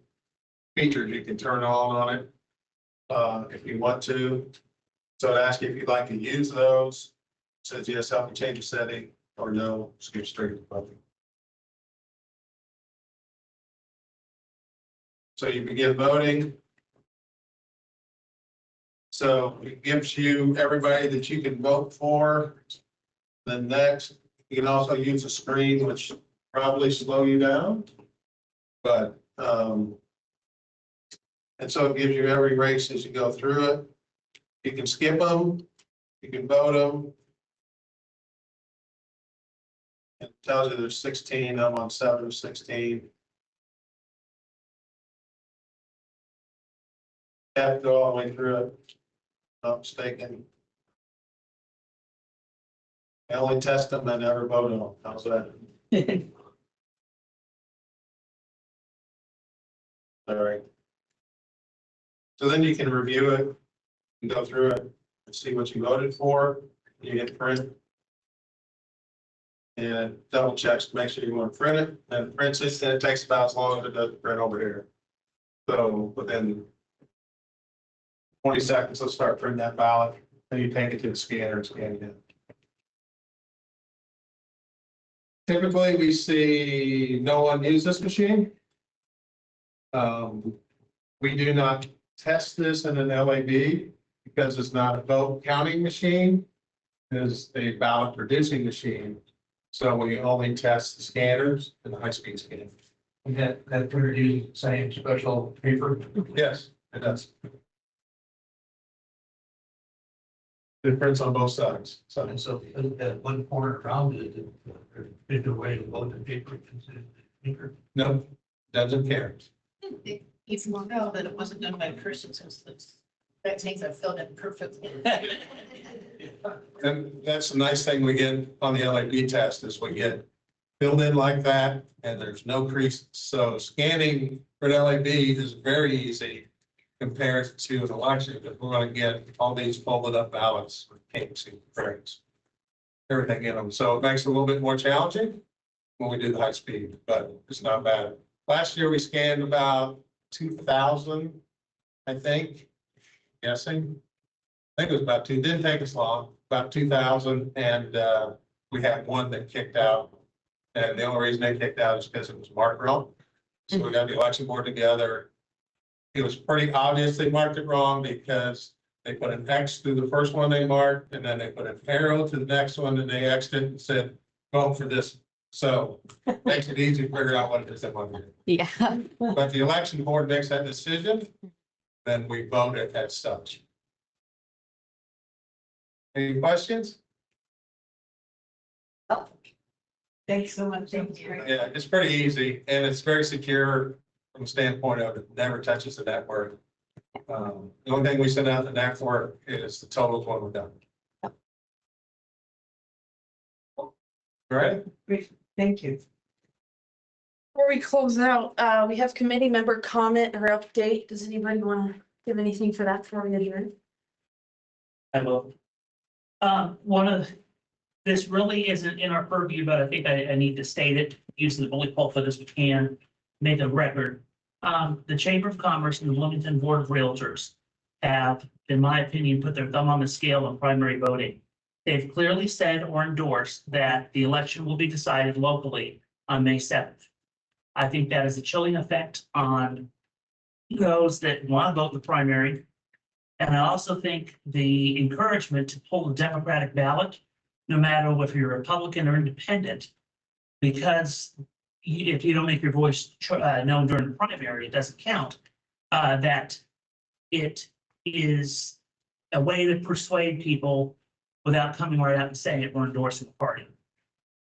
features you can turn on it if you want to. So it asks you if you'd like to use those. Says yes, help me change the setting, or no, skip straight to voting. So you begin voting. So it gives you everybody that you can vote for. Then next, you can also use a screen, which probably slow you down. But, and so it gives you every race as you go through it. You can skip them, you can vote them. It tells you there's 16, I'm on 7 of 16. You have to go all the way through it, not mistaken. I only test them and never vote on them, how's that? All right. So then you can review it and go through it and see what you voted for. You hit print. And double checks to make sure you want to print it, and it prints it, and it takes about as long as it does to print over here. So within 20 seconds, let's start printing that ballot, then you take it to the scanner and scan it in. Typically, we see no one use this machine. We do not test this in an LAB because it's not a vote counting machine. It's a ballot producing machine. So we only test the scanners and the high-speed scanner. And that printer uses the same special paper. Yes, it does. It prints on both sides. And so at one corner around it, there's a way to load the paper. No, doesn't care. If you know that it wasn't done by a person, since that things are filled in perfectly. And that's the nice thing we get on the LAB test is we get filled in like that and there's no crease. So scanning for an LAB is very easy compared to an election because we're going to get all these folded up ballots with kinks and frames, everything in them. So it makes it a little bit more challenging when we do the high speed, but it's not bad. Last year we scanned about 2,000, I think, guessing. I think it was about 2, didn't take us long, about 2,000, and we had one that kicked out. And the only reason they kicked out is because it was marked wrong. So we got the election board together. It was pretty obvious they marked it wrong because they put an X through the first one they marked, and then they put an arrow to the next one, and they X'd it and said, vote for this. So makes it easy to figure out what it is they want to do. Yeah. But the election board makes that decision, then we vote it as such. Any questions? Thanks so much. Thank you. Yeah, it's pretty easy and it's very secure from the standpoint of it never touches the network. The only thing we send out the network is the totals when we're done. All right. Great. Thank you. Before we close out, we have committee member comment or update. Does anybody want to give anything for that before we adjourn? I will. One of this really isn't in our purview, but I think I need to state it, using the bully pulpit as we can, make a record. The Chamber of Commerce and the Wilmington Board of Realtors have, in my opinion, put their thumb on the scale on primary voting. They've clearly said or endorsed that the election will be decided locally on May 7th. I think that is a chilling effect on those that want to vote in the primary. And I also think the encouragement to pull the Democratic ballot, no matter if you're Republican or independent, because if you don't make your voice known during the primary, it doesn't count, that it is a way to persuade people without coming right out and saying it, we're endorsing the party.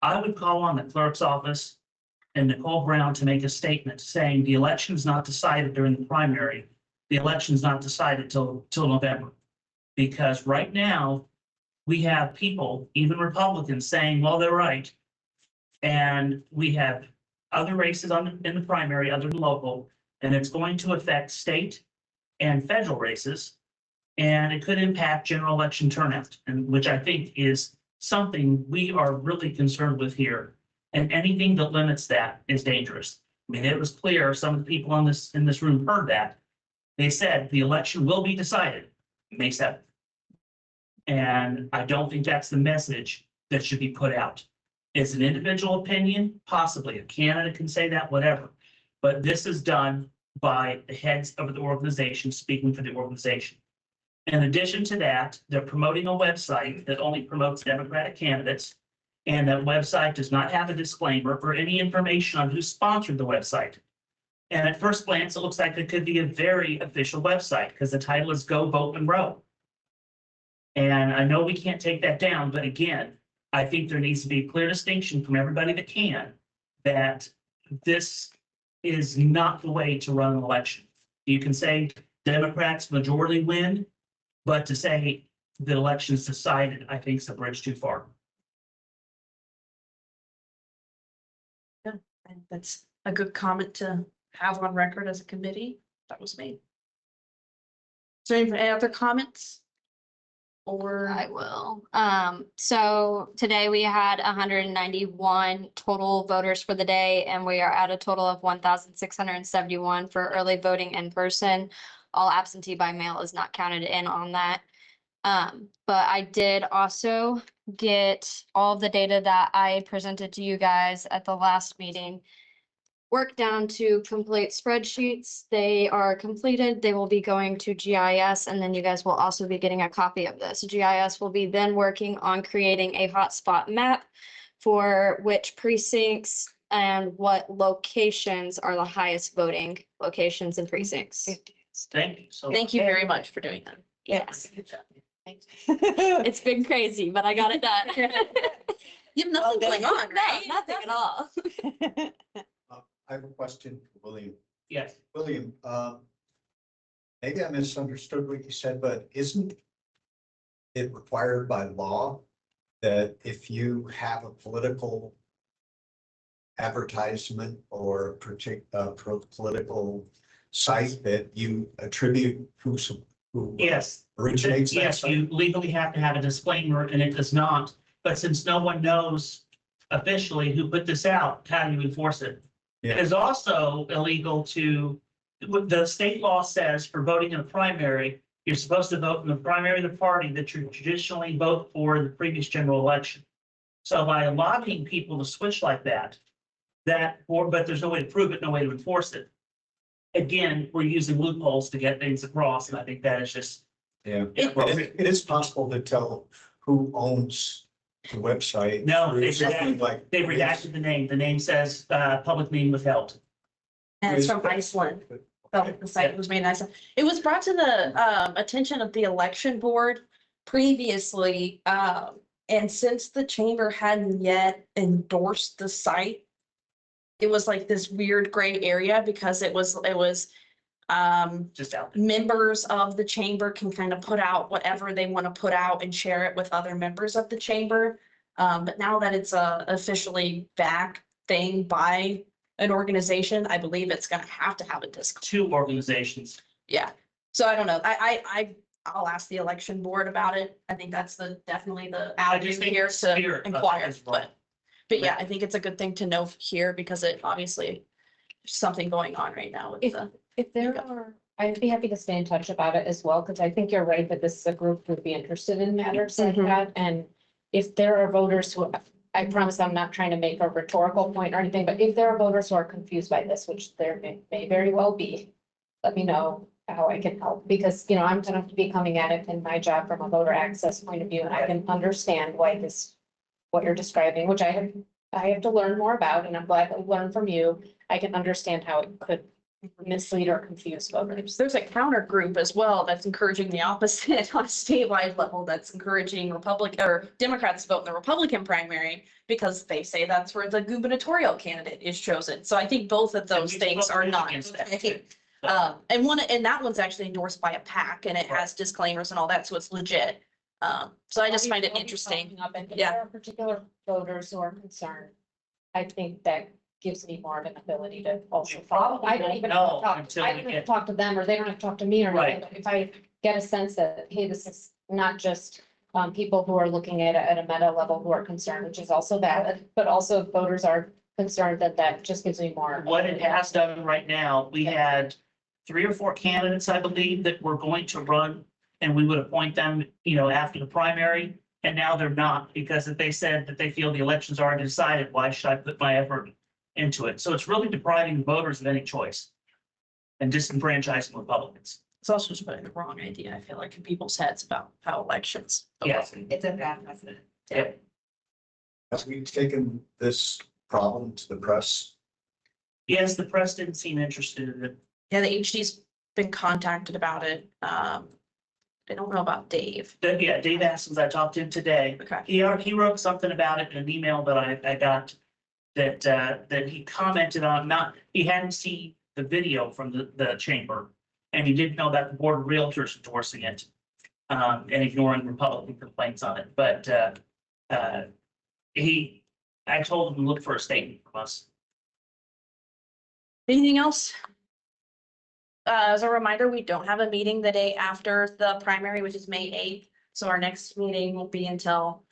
I would call on the clerk's office and Nicole Brown to make a statement saying the election is not decided during the primary. The election is not decided till November. Because right now, we have people, even Republicans, saying, well, they're right. And we have other races in the primary other than local, and it's going to affect state and federal races. And it could impact general election turnout, and which I think is something we are really concerned with here. And anything that limits that is dangerous. I mean, it was clear, some of the people in this room heard that. They said the election will be decided May 7th. And I don't think that's the message that should be put out. It's an individual opinion, possibly a candidate can say that, whatever. But this is done by the heads of the organization speaking for the organization. In addition to that, they're promoting a website that only promotes Democratic candidates. And that website does not have a disclaimer or any information on who sponsored the website. And at first glance, it looks like it could be a very official website because the title is Go Vote Monroe. And I know we can't take that down, but again, I think there needs to be a clear distinction from everybody that can, that this is not the way to run an election. You can say Democrats majority win, but to say the election is decided, I think is a bridge too far. And that's a good comment to have on record as a committee. That was made. Is there any other comments? Or I will. So today we had 191 total voters for the day, and we are at a total of 1,671 for early voting in person. All absentee by mail is not counted in on that. But I did also get all of the data that I presented to you guys at the last meeting worked down to complete spreadsheets. They are completed. They will be going to GIS, and then you guys will also be getting a copy of this. GIS will be then working on creating a hotspot map for which precincts and what locations are the highest voting locations and precincts. Thank you. So thank you very much for doing that. Yes. It's been crazy, but I got it done. You have nothing going on, right? No, nothing at all. I have a question for William. yes, William, maybe I misunderstood what you said, but isn't it required by law that if you have a political advertisement or political site that you attribute who yes. originates that Yes, site? you legally have to have a disclaimer and it does not. But since no one knows officially who put this out, how do you enforce it? Yeah. It is also illegal to, what the state law says for voting in a primary, you're supposed to vote in the primary of the party that you traditionally vote for in the previous general election. So by lobbying people to switch like that, but there's no way to prove it, no way to enforce it. Again, we're using loopholes to get things across, and I think that is just Yeah, inappropriate. it is possible to tell who owns the website. No, or they've something like. They've redacted the name. The name says, public name withheld. And it's from Iceland. The site was made in Iceland. It was brought to the attention of the election board previously. And since the chamber hadn't yet endorsed the site, it was like this weird gray area because it was Just out there. members of the chamber can kind of put out whatever they want to put out and share it with other members of the chamber. But now that it's a officially backed thing by an organization, I believe it's gonna have to have a disc. 2 organizations. Yeah, so I don't know. I I'll ask the election board about it. I think that's definitely the I avenue just think here the spirit to of it inquire, is wrong. but yeah, I think it's a good thing to know here because it obviously there's something going on right now with the. If there are, I'd be happy to stay in touch about it as well, because I think you're right that this is a group who would be interested in matters like Mhm. that. And if there are voters who, I promise I'm not trying to make a rhetorical point or anything, but if there are voters who are confused by this, which there may very well be, let me know how I can help, because, you know, I'm gonna be coming at it in my job from a voter access point of view, and I can understand why this, what you're describing, which I have to learn more about, and I'm glad to learn from you. I can understand how it could mislead or confuse voters. There's a counter group as well that's encouraging the opposite on a statewide level, that's encouraging Democrats to vote in the Republican primary because they say that's where the gubernatorial candidate is chosen. So I think both of those things are not. And that one's actually endorsed by a PAC and it has disclaimers and all that, so it's legit. So I just find it interesting. If Yeah. there are particular voters who are concerned, I think that gives me more of an ability to also follow. I don't even have to know talk, until I we don't have get- to talk to them, or they don't have to talk to me or anything. Right. But if I get a sense that, hey, this is not just people who are looking at a meta level who are concerned, which is also valid, but also if voters are concerned, that just gives me more. What it has done right now, we had 3 or 4 candidates, I believe, that were going to run, and we would appoint them, you know, after the primary. And now they're not, because if they said that they feel the election's already decided, why should I put my effort into it? So it's really depriving voters of any choice and disenfranchising Republicans. It's also just putting the wrong idea, I feel like, in people's heads about how elections. are Yes. working. It's a bad precedent. Yeah. Have we taken this problem to the press? Yes, the press didn't seem interested in it. Yeah, the HD's been contacted about it. I don't know about Dave. Yeah, Dave Askins, I talked to him today. Okay. He wrote something about it in an email that I got that he commented on, he hadn't seen the video from the chamber. And he didn't know that the board of realtors endorsing it. And ignoring Republican complaints on it, but I told him to look for a statement from us. Anything else? As a reminder, we don't have a meeting the day after the primary, which is May 8th. So our next meeting won't be until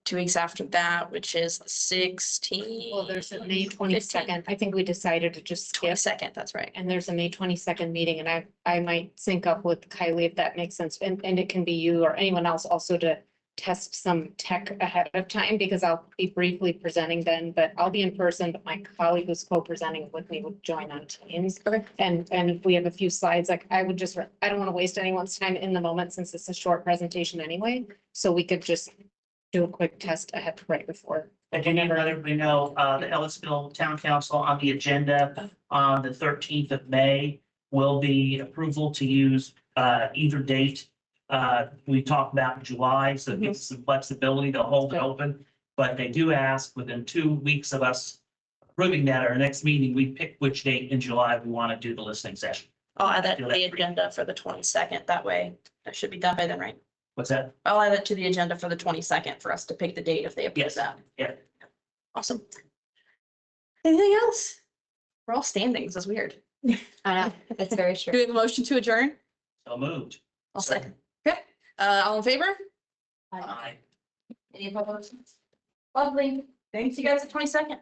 2 weeks after that, which is the 16th. Well, there's a May 22nd. I think we decided to just skip. 22nd, that's right. And there's a May 22nd meeting, and I might sync up with Kylie if that makes sense. And it can be you or anyone else also to test some tech ahead of time, because I'll be briefly presenting then, but I'll be in person, but my colleague who's co-presenting with me would join on Teams. Okay. And if we have a few slides, like I don't want to waste anyone's time in the moment since it's a short presentation anyway. So we could just do a quick test ahead right before. I do need to let everybody know, the Ellisville Town Council on the agenda on the 13th of May will be approval to use either date. We talked about July, so it gives us some flexibility to hold it open. But they do ask within 2 weeks of us approving that, our next meeting, we pick which date in July we want to do the listening session. I'll add that to Do the that. agenda for the 22nd. That way, that should be done by then, right? What's that? I'll add it to the agenda for the 22nd for us to pick the date if they approve Yes. that. Yeah. Awesome. Anything else? We're all standings. That's weird. I know, it's very Do true. we have a motion to adjourn? So moved. I'll second. Okay, all in favor? Aye. Any opposed? Lovely. Thanks, you guys, at 22nd.